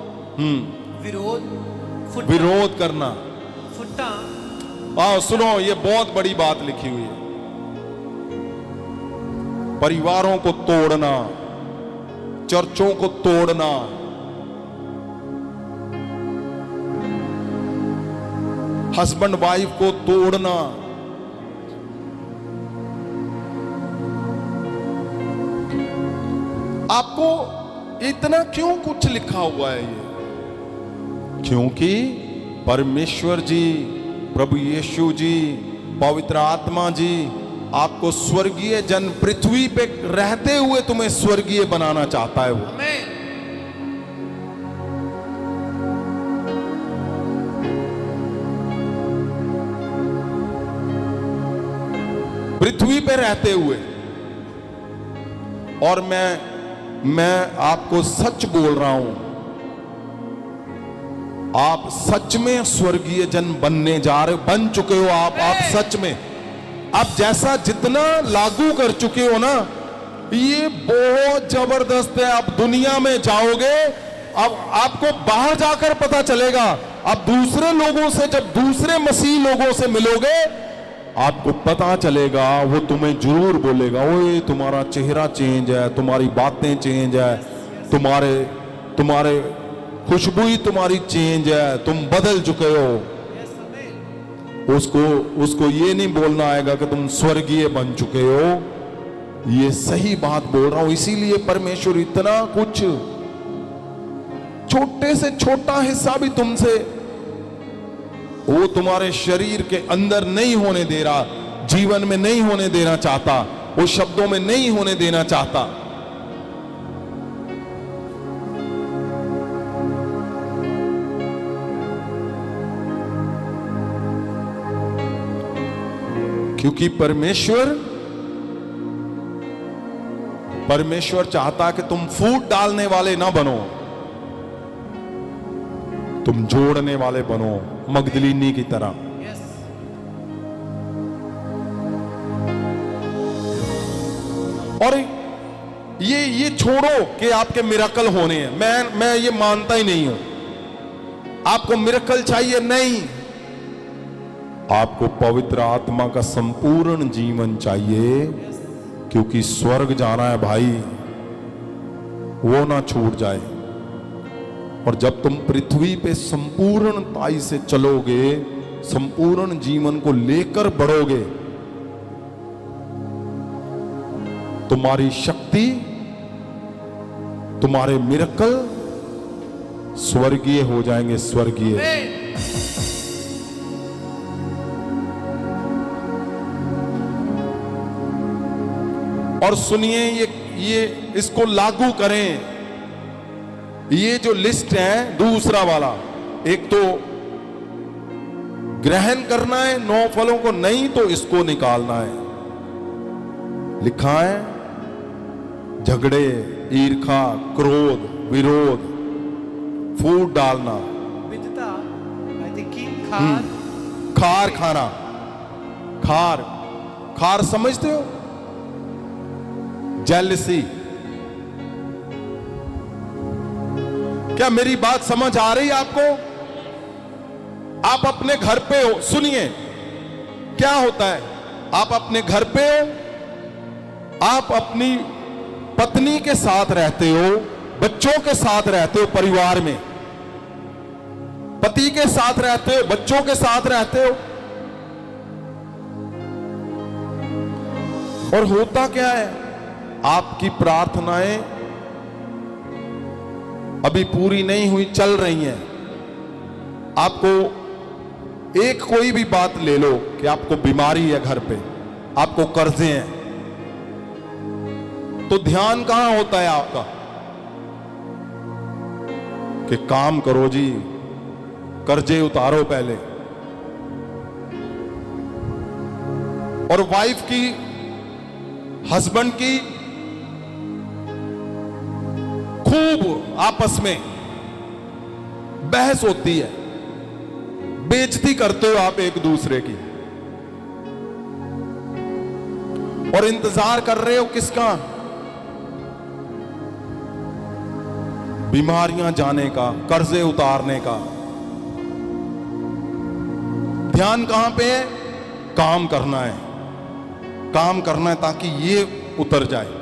विरोध, फुट्टा, विरोध करना। फुट्टा। आओ सुनो, ये बहुत बड़ी बात लिखी हुई है। परिवारों को तोड़ना, चर्चों को तोड़ना, हस्बैंड वाइफ को तोड़ना, आपको इतना क्यों कुछ लिखा हुआ है? ये क्योंकि परमेश्वर जी, प्रभु यीशु जी, पवित्र आत्मा जी आपको स्वर्गीय जन, पृथ्वी पे रहते हुए तुम्हें स्वर्गीय बनाना चाहता है। वो पृथ्वी पे रहते हुए और मैं आपको सच बोल रहा हूं, आप सच में स्वर्गीय जन बनने जा रहे हो, बन चुके हो आप सच में। आप जैसा जितना लागू कर चुके हो ना, ये बहुत जबरदस्त है। आप दुनिया में जाओगे, अब आपको बाहर जाकर पता चलेगा। आप दूसरे लोगों से, जब दूसरे मसीह लोगों से मिलोगे, आपको पता चलेगा, वो तुम्हें जरूर बोलेगा, ओए तुम्हारा चेहरा चेंज है, तुम्हारी बातें चेंज है, तुम्हारे खुशबू ही तुम्हारी चेंज है, तुम बदल चुके हो। उसको ये नहीं बोलना आएगा कि तुम स्वर्गीय बन चुके हो। ये सही बात बोल रहा हूं। इसीलिए परमेश्वर इतना कुछ, छोटे से छोटा हिस्सा भी तुमसे, वो तुम्हारे शरीर के अंदर नहीं होने दे रहा, जीवन में नहीं होने देना चाहता, वो शब्दों में नहीं होने देना चाहता। क्योंकि परमेश्वर चाहता कि तुम फूट डालने वाले ना बनो, तुम जोड़ने वाले बनो, मगदलीनी की तरह। और ये छोड़ो कि आपके मिरेकल होने हैं। मैं ये मानता ही नहीं हूं। आपको मिरेकल चाहिए नहीं, आपको पवित्र आत्मा का संपूर्ण जीवन चाहिए, क्योंकि स्वर्ग जाना है भाई, वो ना छूट जाए। और जब तुम पृथ्वी पे संपूर्णताई से चलोगे, संपूर्ण जीवन को लेकर बढ़ोगे, तुम्हारी शक्ति, तुम्हारे मिरेकल स्वर्गीय हो जाएंगे, स्वर्गीय। और सुनिए, ये इसको लागू करें। ये जो लिस्ट है, दूसरा वाला, एक तो ग्रहण करना है 9 फलों को, नहीं तो इसको निकालना है। लिखा है झगड़े, ईर्खा, क्रोध, विरोध, फूट डालना, विदता, आई थिंक खार, खार खाना, खार समझते हो? जेलसी। क्या मेरी बात समझ आ रही है आपको? आप अपने घर पे हो, सुनिए क्या होता है। आप अपने घर पे हो, आप अपनी पत्नी के साथ रहते हो, बच्चों के साथ रहते हो, परिवार में पति के साथ रहते हो, बच्चों के साथ रहते हो, और होता क्या है, आपकी प्रार्थनाएं अभी पूरी नहीं हुई, चल रही हैं। आपको एक कोई भी बात ले लो कि आपको बीमारी है घर पे, आपको कर्जे हैं, तो ध्यान कहां होता है आपका कि काम करो जी, कर्जे उतारो पहले। और वाइफ की, हस्बैंड की खूब आपस में बहस होती है, बेइज्जती करते हो आप एक दूसरे की, और इंतजार कर रहे हो किसका? बीमारियां जाने का, कर्जे उतारने का। ध्यान कहां पे है? काम करना है, काम करना है ताकि ये उतर जाए।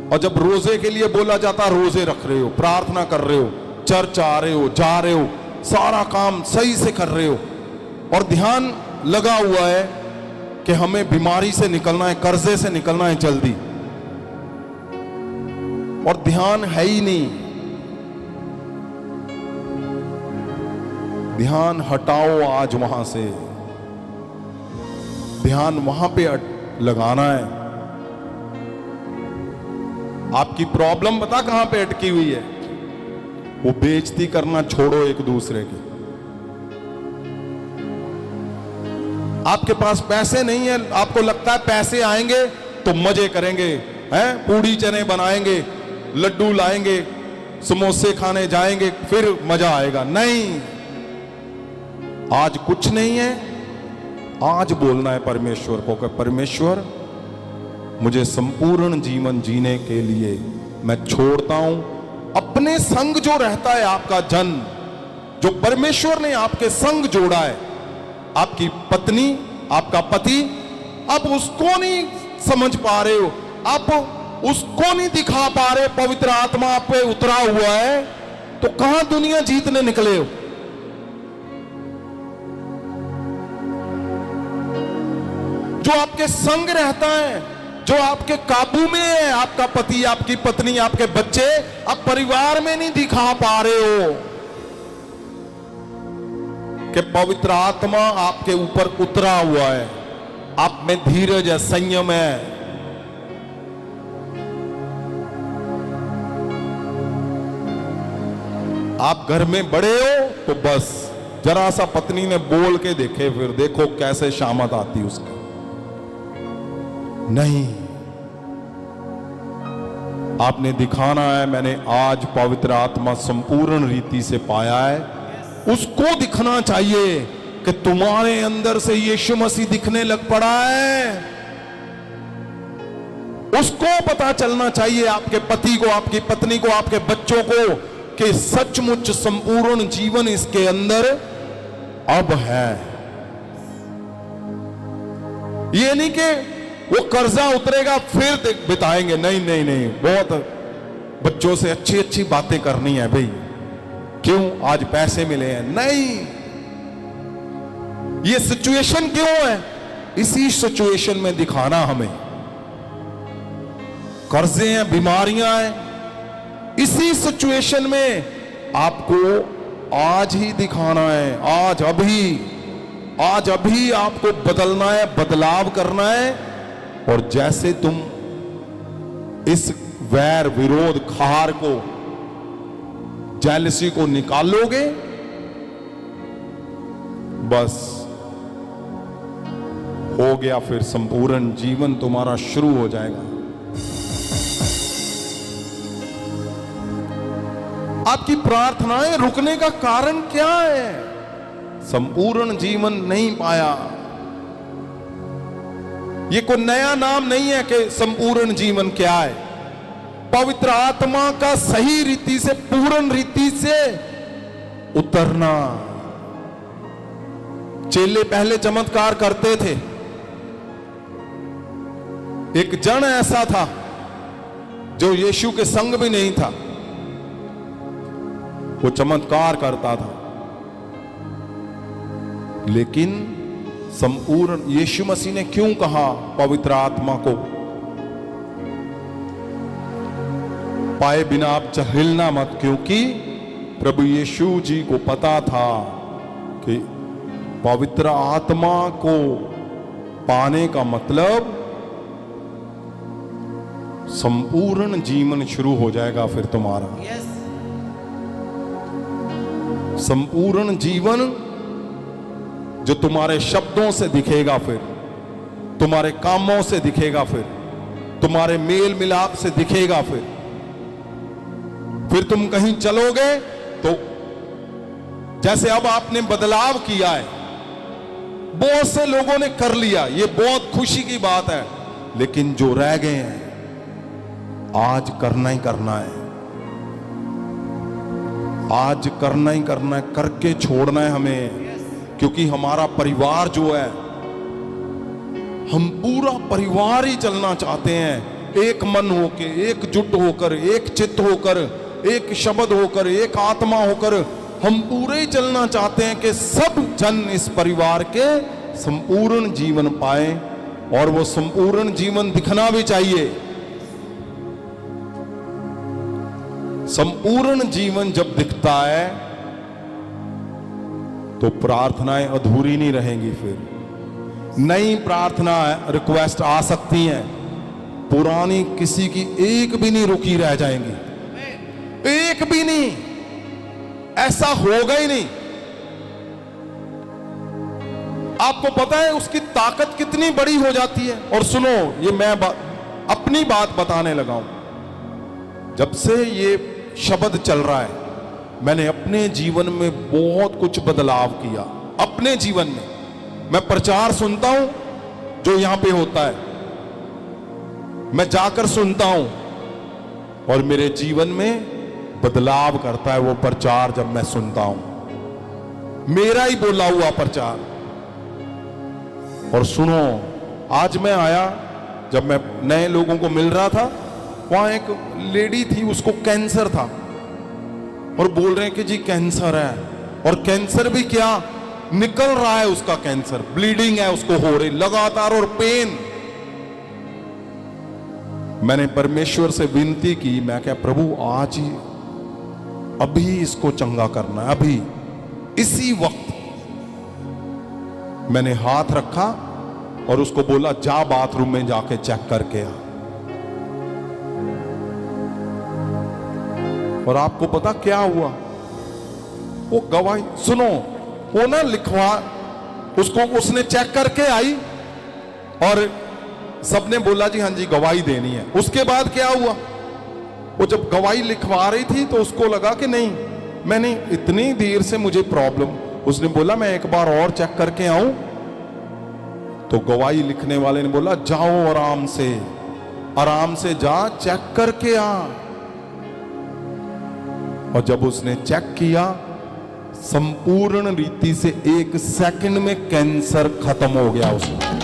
और जब रोजे के लिए बोला जाता, रोजे रख रहे हो, प्रार्थना कर रहे हो, चर्च आ रहे हो, जा रहे हो, सारा काम सही से कर रहे हो, और ध्यान लगा हुआ है कि हमें बीमारी से निकलना है, कर्जे से निकलना है जल्दी, और ध्यान है ही नहीं। ध्यान हटाओ आज वहां से, ध्यान वहां पे लगाना है। आपकी प्रॉब्लम पता कहां पे अटकी हुई है? वो बेइज्जती करना छोड़ो एक दूसरे की। आपके पास पैसे नहीं है, आपको लगता है पैसे आएंगे तो मजे करेंगे, हैं, पूड़ी चने बनाएंगे, लड्डू लाएंगे, समोसे खाने जाएंगे, फिर मजा आएगा। नहीं, आज कुछ नहीं है। आज बोलना है परमेश्वर को कि परमेश्वर, मुझे संपूर्ण जीवन जीने के लिए मैं छोड़ता हूं अपने संग जो रहता है आपका जन, जो परमेश्वर ने आपके संग जोड़ा है, आपकी पत्नी, आपका पति, आप उसको नहीं समझ पा रहे हो, आप उसको नहीं दिखा पा रहे, पवित्र आत्मा आप पे उतरा हुआ है, तो कहां दुनिया जीतने निकले हो? जो आपके संग रहता है, जो आपके काबू में है, आपका पति, आपकी पत्नी, आपके बच्चे, आप परिवार में नहीं दिखा पा रहे हो कि पवित्र आत्मा आपके ऊपर उतरा हुआ है, आप में धीरज है, संयम है। आप घर में बड़े हो तो बस जरा सा पत्नी ने बोल के देखे, फिर देखो कैसे शामत आती उसकी। नहीं, आपने दिखाना है, मैंने आज पवित्र आत्मा संपूर्ण रीति से पाया है। उसको दिखना चाहिए कि तुम्हारे अंदर से यीशु मसीह दिखने लग पड़ा है। उसको पता चलना चाहिए, आपके पति को, आपकी पत्नी को, आपके बच्चों को, कि सचमुच संपूर्ण जीवन इसके अंदर अब है। ये नहीं कि वो कर्जा उतरेगा फिर बिताएंगे, नहीं नहीं नहीं, बहुत बच्चों से अच्छी अच्छी बातें करनी है भाई, क्यों आज पैसे मिले हैं, नहीं, ये सिचुएशन क्यों है, इसी सिचुएशन में दिखाना हमें। कर्जे हैं, बीमारियां हैं, इसी सिचुएशन में आपको आज ही दिखाना है, आज अभी आपको बदलना है, बदलाव करना है। और जैसे तुम इस वैर, विरोध, खार को, जेलसी को निकालोगे, बस हो गया, फिर संपूर्ण जीवन तुम्हारा शुरू हो जाएगा। आपकी प्रार्थनाएं रुकने का कारण क्या है? संपूर्ण जीवन नहीं पाया। ये कोई नया नाम नहीं है कि संपूर्ण जीवन क्या है। पवित्र आत्मा का सही रीति से, पूर्ण रीति से उतरना। चेले पहले चमत्कार करते थे। एक जन ऐसा था जो यीशु के संग भी नहीं था, वो चमत्कार करता था, लेकिन संपूर्ण यीशु मसीह ने क्यों कहा पवित्र आत्मा को पाए बिना आप हिलना मत? क्योंकि प्रभु यीशु जी को पता था कि पवित्र आत्मा को पाने का मतलब संपूर्ण जीवन शुरू हो जाएगा फिर तुम्हारा। संपूर्ण जीवन जो तुम्हारे शब्दों से दिखेगा, फिर तुम्हारे कामों से दिखेगा, फिर तुम्हारे मेल मिलाप से दिखेगा। फिर तुम कहीं चलोगे तो जैसे अब आपने बदलाव किया है, बहुत से लोगों ने कर लिया, ये बहुत खुशी की बात है, लेकिन जो रह गए हैं आज करना ही करना है, आज करना ही करना है, करके छोड़ना है हमें। क्योंकि हमारा परिवार जो है, हम पूरा परिवार ही चलना चाहते हैं, एक मन होकर, एकजुट होकर, एक चित्त होकर, एक शब्द होकर, एक आत्मा होकर हम पूरे ही चलना चाहते हैं कि सब जन इस परिवार के संपूर्ण जीवन पाए, और वो संपूर्ण जीवन दिखना भी चाहिए। संपूर्ण जीवन जब दिखता है तो प्रार्थनाएं अधूरी नहीं रहेंगी। फिर नई प्रार्थना रिक्वेस्ट आ सकती हैं, पुरानी किसी की एक भी नहीं रुकी रह जाएंगी, एक भी नहीं, ऐसा होगा ही नहीं। आपको पता है उसकी ताकत कितनी बड़ी हो जाती है। और सुनो, ये मैं अपनी बात बताने लगा हूं। जब से ये शब्द चल रहा है, मैंने अपने जीवन में बहुत कुछ बदलाव किया। अपने जीवन में मैं प्रचार सुनता हूं जो यहां पे होता है, मैं जाकर सुनता हूं और मेरे जीवन में बदलाव करता है वो प्रचार। जब मैं सुनता हूं मेरा ही बोला हुआ प्रचार। और सुनो, आज मैं आया, जब मैं नए लोगों को मिल रहा था, वहां एक लेडी थी, उसको कैंसर था और बोल रहे हैं कि जी कैंसर है, और कैंसर भी क्या, निकल रहा है उसका कैंसर, ब्लीडिंग है उसको हो रही लगातार और पेन। मैंने परमेश्वर से विनती की, मैं क्या प्रभु आज ही अभी इसको चंगा करना है, अभी इसी वक्त। मैंने हाथ रखा और उसको बोला जा बाथरूम में जाके चेक करके आ। और आपको पता क्या हुआ? वो गवाही सुनो, वो ना लिखवा, उसको उसने चेक करके आई और सबने बोला जी हाँ जी गवाही देनी है। उसके बाद क्या हुआ, वो जब गवाही लिखवा रही थी तो उसको लगा कि नहीं, मैंने इतनी देर से मुझे प्रॉब्लम, उसने बोला मैं एक बार और चेक करके आऊं। तो गवाही लिखने वाले ने बोला जाओ आराम से जा, चेक करके आ। और जब उसने चेक किया, संपूर्ण रीति से 1 सेकंड में कैंसर खत्म हो गया उसका।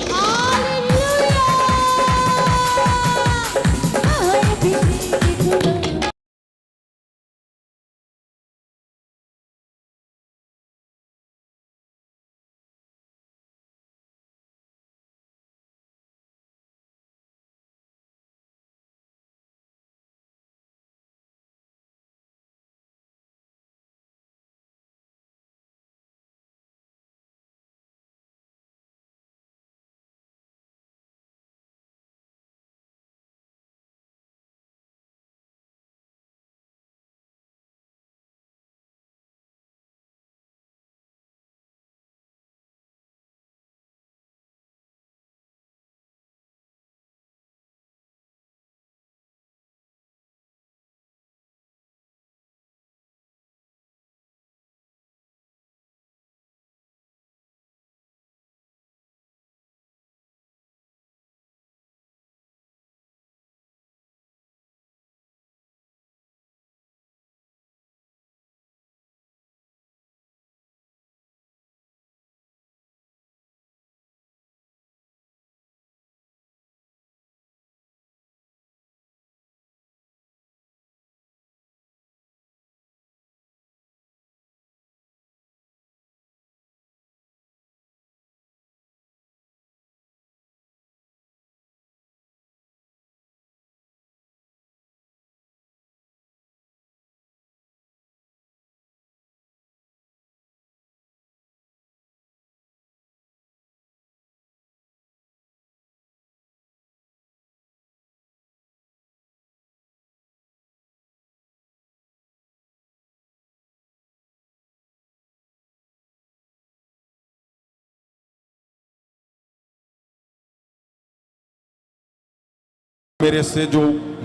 मेरे से जो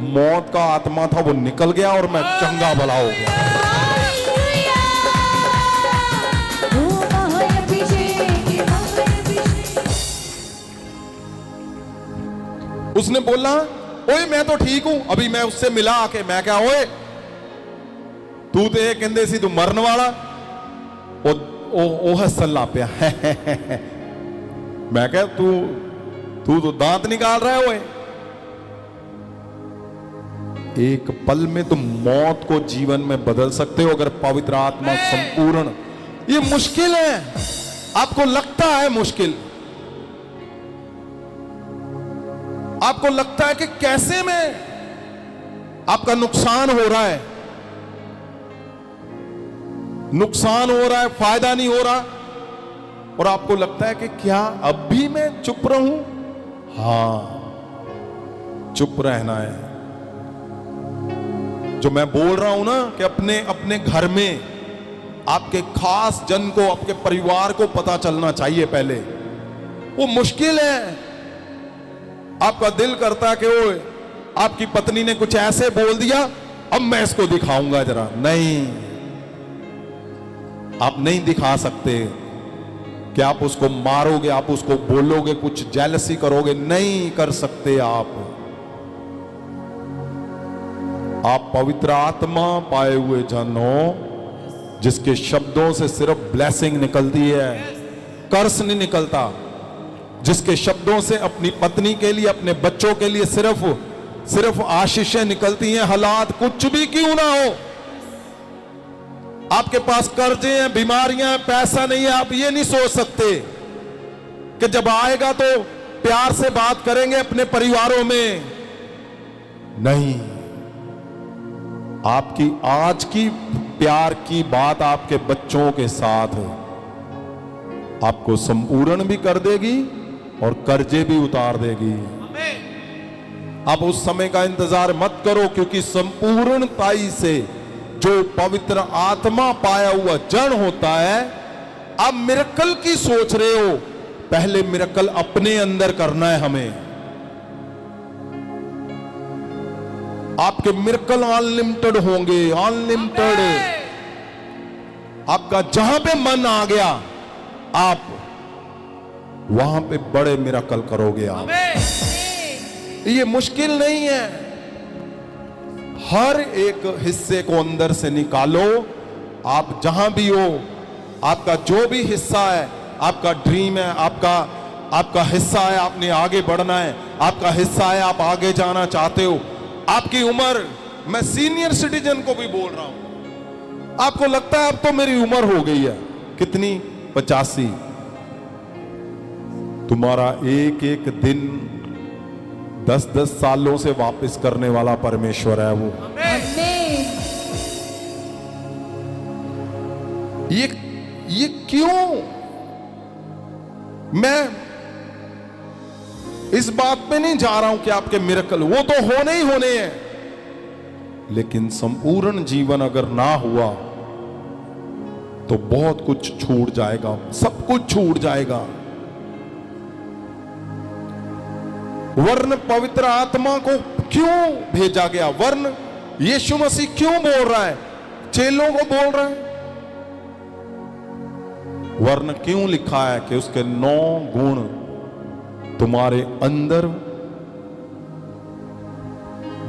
मौत का आत्मा था वो निकल गया और मैं चंगा भला हो गया। उसने बोला ओए मैं तो ठीक हूं। अभी मैं उससे मिला आके, मैं क्या ओए तू तो ये कहंदे सी तू मरन वाला, ओ हसन ला पिया। मैं क्या तू तो दांत निकाल रहा है ओए। एक पल में तुम मौत को जीवन में बदल सकते हो अगर पवित्र आत्मा संपूर्ण। ये मुश्किल है, आपको लगता है मुश्किल, आपको लगता है कि कैसे में आपका नुकसान हो रहा है, नुकसान हो रहा है, फायदा नहीं हो रहा, और आपको लगता है कि क्या अब भी मैं चुप रहूं? हां, चुप रहना है। जो मैं बोल रहा हूं ना कि अपने घर में आपके खास जन को, आपके परिवार को पता चलना चाहिए पहले। वो मुश्किल है, आपका दिल करता है कि ओए आपकी पत्नी ने कुछ ऐसे बोल दिया, अब मैं इसको दिखाऊंगा जरा। नहीं, आप नहीं दिखा सकते कि आप उसको मारोगे, आप उसको बोलोगे, कुछ जेलसी करोगे, नहीं कर सकते आप पवित्र आत्मा पाए हुए जन हो, जिसके शब्दों से सिर्फ ब्लेसिंग निकलती है, कर्स नहीं निकलता, जिसके शब्दों से अपनी पत्नी के लिए, अपने बच्चों के लिए सिर्फ आशीषें निकलती हैं, हालात कुछ भी क्यों ना हो। आपके पास कर्जे हैं, बीमारियां हैं, पैसा नहीं है, आप ये नहीं सोच सकते कि जब आएगा तो प्यार से बात करेंगे अपने परिवारों में। नहीं, आपकी आज की प्यार की बात आपके बच्चों के साथ आपको संपूर्ण भी कर देगी और कर्जे भी उतार देगी। आप उस समय का इंतजार मत करो, क्योंकि संपूर्णताई से जो पवित्र आत्मा पाया हुआ जन होता है, आप मिरेकल की सोच रहे हो, पहले मिरेकल अपने अंदर करना है हमें। आपके मिरेकल अनलिमिटेड होंगे, अनलिमिटेड। आपका जहां पे मन आ गया, आप वहां पे बड़े मिरेकल करोगे आप। ये मुश्किल नहीं है। हर एक हिस्से को अंदर से निकालो। आप जहां भी हो, आपका जो भी हिस्सा है, आपका ड्रीम है, आपका हिस्सा है, आपने आगे बढ़ना है, आपका हिस्सा है, आप आगे जाना चाहते हो। आपकी उम्र, मैं सीनियर सिटीजन को भी बोल रहा हूं, आपको लगता है अब तो मेरी उम्र हो गई है, कितनी? 85। तुम्हारा एक एक दिन 10-10 सालों से वापस करने वाला परमेश्वर है वो। ये क्यों? मैं इस बात पे नहीं जा रहा हूं कि आपके मिरेकल वो तो होने ही होने हैं, लेकिन संपूर्ण जीवन अगर ना हुआ तो बहुत कुछ छूट जाएगा, सब कुछ छूट जाएगा। वर्ण पवित्र आत्मा को क्यों भेजा गया? वर्ण यीशु मसीह क्यों बोल रहा है? चेलों को बोल रहा है। वर्ण क्यों लिखा है? कि उसके 9 गुण तुम्हारे अंदर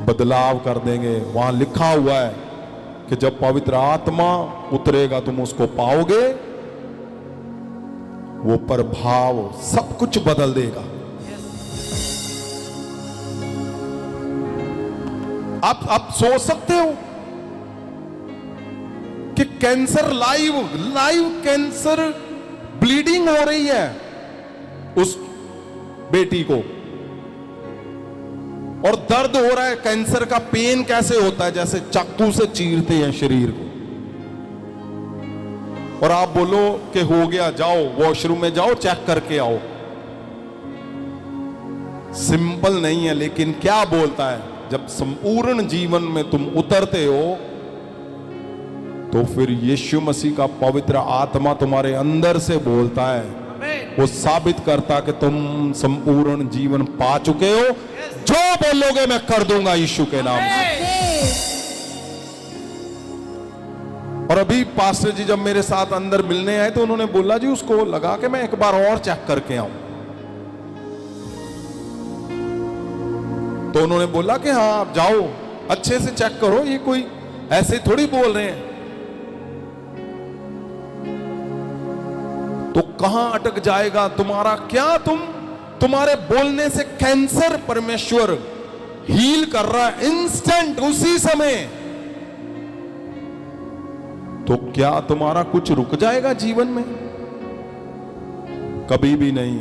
बदलाव कर देंगे। वहां लिखा हुआ है कि जब पवित्र आत्मा उतरेगा तुम उसको पाओगे, वो प्रभाव सब कुछ बदल देगा। आप सोच सकते हो कि कैंसर लाइव कैंसर ब्लीडिंग हो रही है उस बेटी को, और दर्द हो रहा है। कैंसर का पेन कैसे होता है? जैसे चाकू से चीरते हैं शरीर को, और आप बोलो कि हो गया, जाओ वॉशरूम में जाओ, चेक करके आओ। सिंपल नहीं है, लेकिन क्या बोलता है? जब संपूर्ण जीवन में तुम उतरते हो तो फिर यीशु मसीह का पवित्र आत्मा तुम्हारे अंदर से बोलता है, वो साबित करता कि तुम संपूर्ण जीवन पा चुके हो। जो बोलोगे मैं कर दूंगा यीशु के नाम से। और अभी पास्टर जी जब मेरे साथ अंदर मिलने आए तो उन्होंने बोला, जी उसको लगा कि मैं एक बार और चेक करके आऊं। तो उन्होंने बोला कि हाँ आप जाओ, अच्छे से चेक करो, ये कोई ऐसे थोड़ी बोल रहे हैं। तो कहां अटक जाएगा तुम्हारा क्या? तुम्हारे बोलने से कैंसर परमेश्वर हील कर रहा है इंस्टेंट, उसी समय। तो क्या तुम्हारा कुछ रुक जाएगा जीवन में? कभी भी नहीं।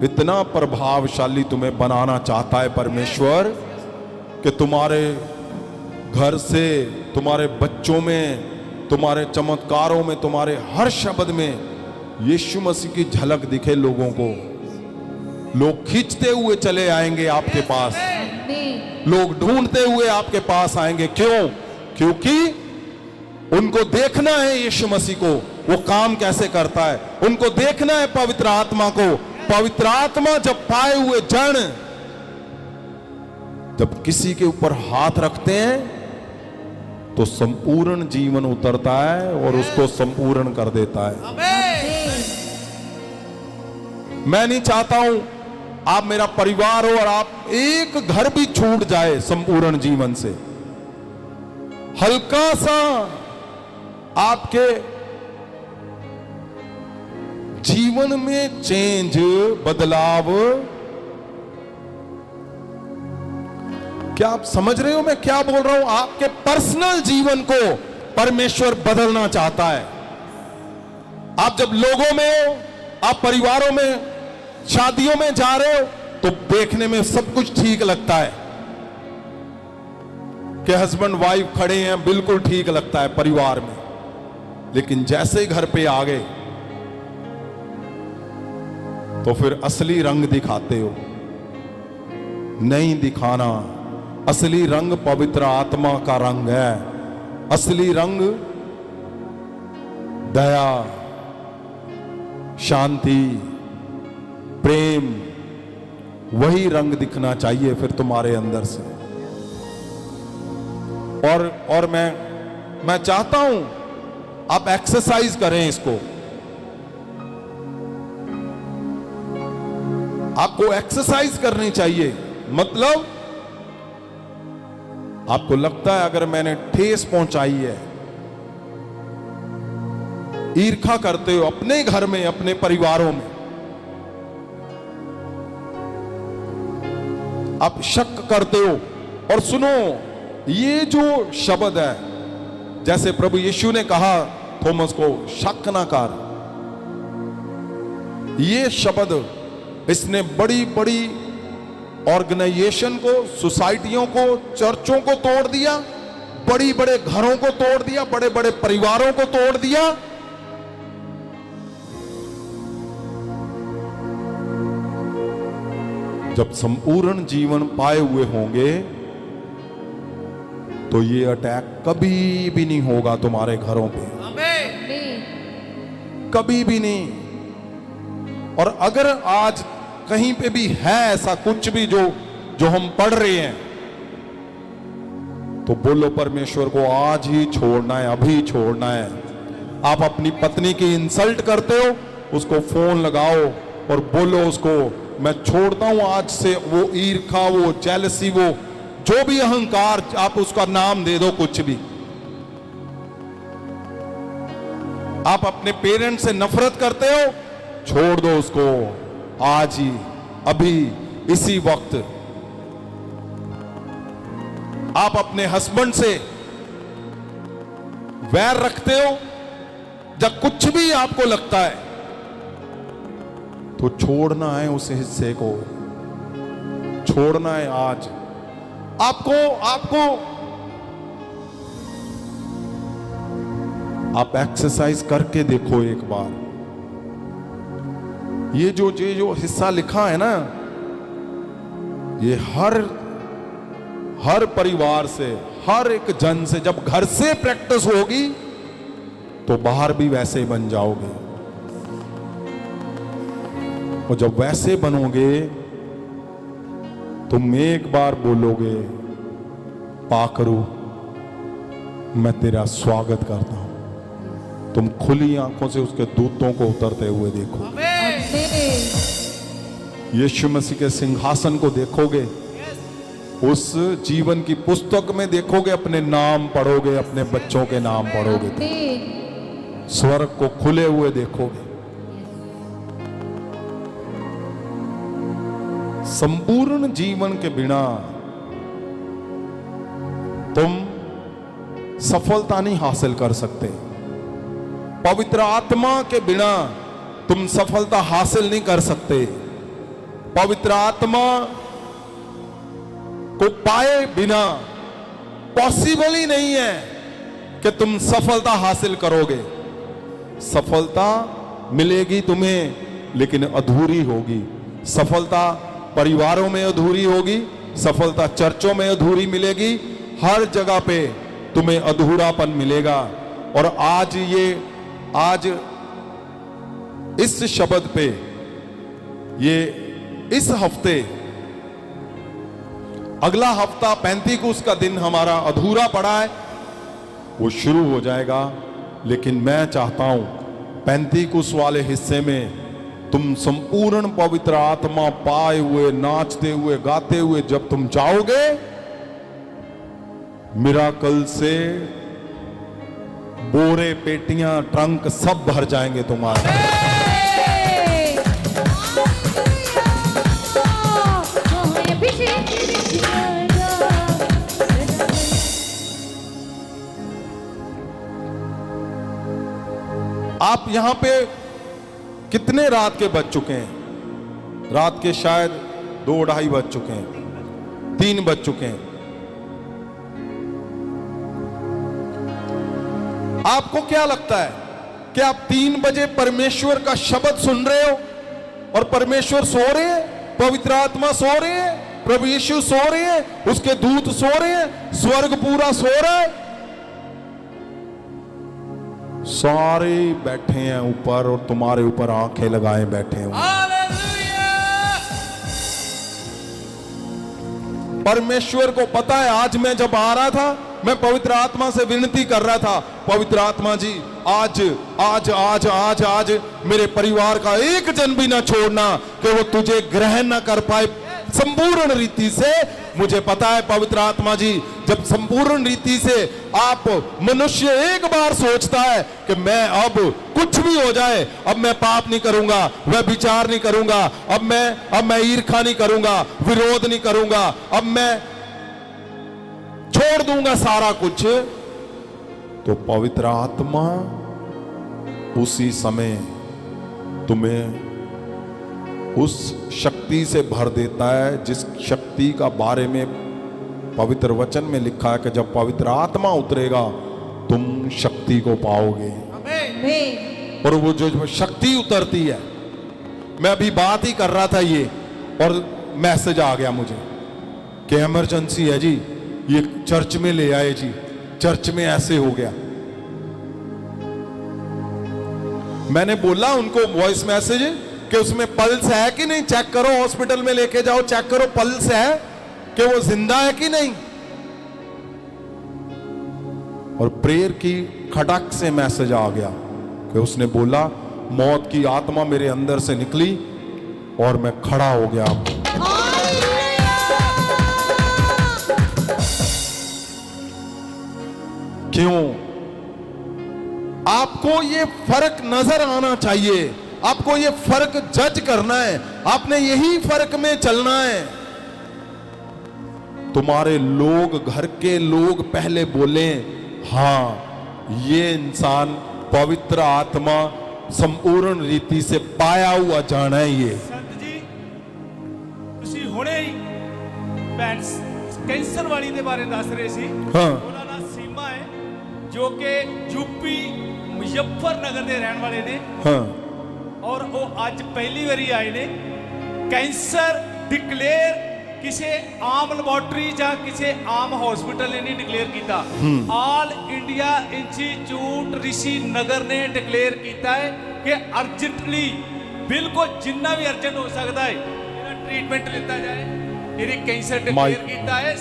इतना प्रभावशाली तुम्हें बनाना चाहता है परमेश्वर कि तुम्हारे घर से, तुम्हारे बच्चों में, तुम्हारे चमत्कारों में, तुम्हारे हर शब्द में यीशु मसीह की झलक दिखे लोगों को। लोग खींचते हुए चले आएंगे आपके पास, लोग ढूंढते हुए आपके पास आएंगे। क्यों? क्योंकि उनको देखना है यीशु मसीह को, वो काम कैसे करता है। उनको देखना है पवित्र आत्मा को, पवित्र आत्मा जब पाए हुए जन जब किसी के ऊपर हाथ रखते हैं तो संपूर्ण जीवन उतरता है और उसको संपूर्ण कर देता है। मैं नहीं चाहता हूं आप मेरा परिवार हो और आप एक घर भी छूट जाए संपूर्ण जीवन से, हल्का सा आपके जीवन में चेंज, बदलाव। क्या आप समझ रहे हो मैं क्या बोल रहा हूं? आपके पर्सनल जीवन को परमेश्वर बदलना चाहता है। आप जब लोगों में हो, आप परिवारों में, शादियों में जा रहे हो तो देखने में सब कुछ ठीक लगता है कि हस्बैंड वाइफ खड़े हैं, बिल्कुल ठीक लगता है परिवार में। लेकिन जैसे ही घर पे आ गए तो फिर असली रंग दिखाते हो। नहीं दिखाना। असली रंग पवित्र आत्मा का रंग है। असली रंग दया, शांति, प्रेम, वही रंग दिखना चाहिए फिर तुम्हारे अंदर से। और मैं चाहता हूं आप एक्सरसाइज करें इसको। आपको एक्सरसाइज करनी चाहिए। मतलब आपको लगता है अगर मैंने ठेस पहुंचाई है, ईर्खा करते हो अपने घर में, अपने परिवारों में, आप शक करते हो। और सुनो, ये जो शब्द है, जैसे प्रभु यीशु ने कहा थॉमस को, शक ना कर, ये शब्द इसने बड़ी बड़ी ऑर्गेनाइजेशन को, सोसाइटियों को, चर्चों को तोड़ दिया, बड़ी बड़े घरों को तोड़ दिया, बड़े बड़े परिवारों को तोड़ दिया। जब संपूर्ण जीवन पाए हुए होंगे तो ये अटैक कभी भी नहीं होगा तुम्हारे घरों पे, कभी भी नहीं। और अगर आज कहीं पे भी है ऐसा कुछ भी जो हम पढ़ रहे हैं, तो बोलो परमेश्वर को आज ही छोड़ना है, अभी छोड़ना है। आप अपनी पत्नी की इंसल्ट करते हो, उसको फोन लगाओ और बोलो उसको, मैं छोड़ता हूं आज से वो ईर्खा, वो जेलसी, वो जो भी अहंकार, आप उसका नाम दे दो, कुछ भी। आप अपने पेरेंट्स से नफरत करते हो, छोड़ दो उसको आज ही, अभी, इसी वक्त। आप अपने हस्बैंड से वैर रखते हो, जब कुछ भी आपको लगता है तो छोड़ना है, उस हिस्से को छोड़ना है आज। आपको आप एक्सरसाइज करके देखो एक बार। ये जो हिस्सा लिखा है ना, ये हर परिवार से, हर एक जन से जब घर से प्रैक्टिस होगी तो बाहर भी वैसे बन जाओगे। और जब वैसे बनोगे तुम एक बार बोलोगे, पाकरू मैं तेरा स्वागत करता हूं। तुम खुली आंखों से उसके दूतों को उतरते हुए देखो, यीशु मसीह के सिंहासन को देखोगे, उस जीवन की पुस्तक में देखोगे, अपने नाम पढ़ोगे, अपने बच्चों के नाम पढ़ोगे, स्वर्ग को खुले हुए देखोगे। संपूर्ण जीवन के बिना तुम सफलता नहीं हासिल कर सकते। पवित्र आत्मा के बिना तुम सफलता हासिल नहीं कर सकते। पवित्र आत्मा को पाए बिना पॉसिबल ही नहीं है कि तुम सफलता हासिल करोगे। सफलता मिलेगी तुम्हें लेकिन अधूरी होगी। सफलता परिवारों में अधूरी होगी, सफलता चर्चों में अधूरी मिलेगी, हर जगह पे तुम्हें अधूरापन मिलेगा। और आज इस शब्द पे ये इस हफ्ते, अगला हफ्ता पेंतीकुस्त का दिन हमारा अधूरा पड़ा है, वो शुरू हो जाएगा। लेकिन मैं चाहता हूं पेंतीकुस्त वाले हिस्से में तुम संपूर्ण पवित्र आत्मा पाए हुए, नाचते हुए, गाते हुए जब तुम जाओगे, मिराकल से बोरे, पेटियां, ट्रंक सब भर जाएंगे तुम्हारे। आप यहां पे कितने रात के बज चुके हैं? रात के शायद 2-2:30 बज चुके हैं, 3 बज चुके हैं। आपको क्या लगता है कि आप 3 बजे परमेश्वर का शब्द सुन रहे हो और परमेश्वर सो रहे हैं, पवित्र आत्मा सो रहे हैं, प्रभु यीशु सो रहे हैं, उसके दूत सो रहे हैं, स्वर्ग पूरा सो रहा है, सारे बैठे हैं ऊपर और तुम्हारे ऊपर आंखें लगाए बैठे हैं। परमेश्वर को पता है, आज मैं जब आ रहा था, मैं पवित्र आत्मा से विनती कर रहा था, पवित्र आत्मा जी आज आज आज आज आज मेरे परिवार का एक जन भी ना छोड़ना कि वो तुझे ग्रहण ना कर पाए संपूर्ण रीति से। मुझे पता है पवित्र आत्मा जी, जब संपूर्ण रीति से आप, मनुष्य एक बार सोचता है कि मैं अब कुछ भी हो जाए, अब मैं पाप नहीं करूंगा, वह विचार नहीं करूंगा, अब मैं ईर्ष्या नहीं करूंगा, विरोध नहीं करूंगा, अब मैं छोड़ दूंगा सारा कुछ, तो पवित्र आत्मा उसी समय तुम्हें उस शक्ति से भर देता है, जिस शक्ति का बारे में पवित्र वचन में लिखा है कि जब पवित्र आत्मा उतरेगा तुम शक्ति को पाओगे। और वो जो शक्ति उतरती है, मैं अभी बात ही कर रहा था ये, और मैसेज आ गया मुझे कि इमरजेंसी है जी, ये चर्च में ले आए जी, चर्च में ऐसे हो गया। मैंने बोला उनको वॉइस मैसेज कि उसमें पल्स है कि नहीं, चेक करो, हॉस्पिटल में लेके जाओ, चेक करो पल्स है कि वो जिंदा है कि नहीं। और प्रेयर की खटक से मैसेज आ गया कि उसने बोला मौत की आत्मा मेरे अंदर से निकली और मैं खड़ा हो गया। क्यों? आपको ये फर्क नजर आना चाहिए, आपको ये फर्क जज करना है, आपने यही फर्क में चलना है। तुम्हारे लोग, घर के लोग पहले बोले हाँ ये इंसान पवित्र आत्मा संपूर्ण रीति से पाया हुआ जाना है। ये संत जी ਤੁਸੀਂ ਹੁਣੇ ਹੀ ਭੈਣ ਕੈਂਸਰ ਵਾਲੀ ਦੇ ਬਾਰੇ ਦੱਸ ਰਹੇ ਸੀ। ਹਾਂ। ਉਹਨਾਂ ਦਾ ਸੀਮਾ ਹੈ ਜੋ ਕਿ ਯੂਪੀ ਮੁਜ਼ੱਫਰਨਗਰ ਦੇ ਰਹਿਣ ਵਾਲੇ ਨੇ। हाँ ਔਰ ਉਹ ਅੱਜ ਪਹਿਲੀ ਵਾਰੀ ਆਏ ਨੇ। ਕੈਂਸਰ ਡਿਕਲੇਅਰ ਕਿਸੇ ਆਮ ਲੈਬੋਰਟਰੀ ਜਾਂ ਕਿਸੇ ਆਮ ਹਸਪੀਟਲ ਨੇ ਨਹੀਂ ਡਿਕਲੇਅਰ ਕੀਤਾ, ਆਲ ਇੰਡੀਆ ਇੰਸਟੀਚਿਊਟ ਰਿਸ਼ੀ ਨਗਰ ਨੇ ਡਿਕਲੇਅਰ ਕੀਤਾ ਹੈ ਕਿ ਅਰਜੈਂਟਲੀ, ਬਿਲਕੁਲ ਜਿੰਨਾ ਵੀ ਅਰਜੈਂਟ ਹੋ ਸਕਦਾ ਹੈ ਇਹਦਾ ਟ੍ਰੀਟਮੈਂਟ ਲਿੱਤਾ ਜਾਏ। ਇਹਦੀ ਕੈਂਸਰ ਡਿਕਲੇਅਰ ਕੀਤਾ ਹੈ।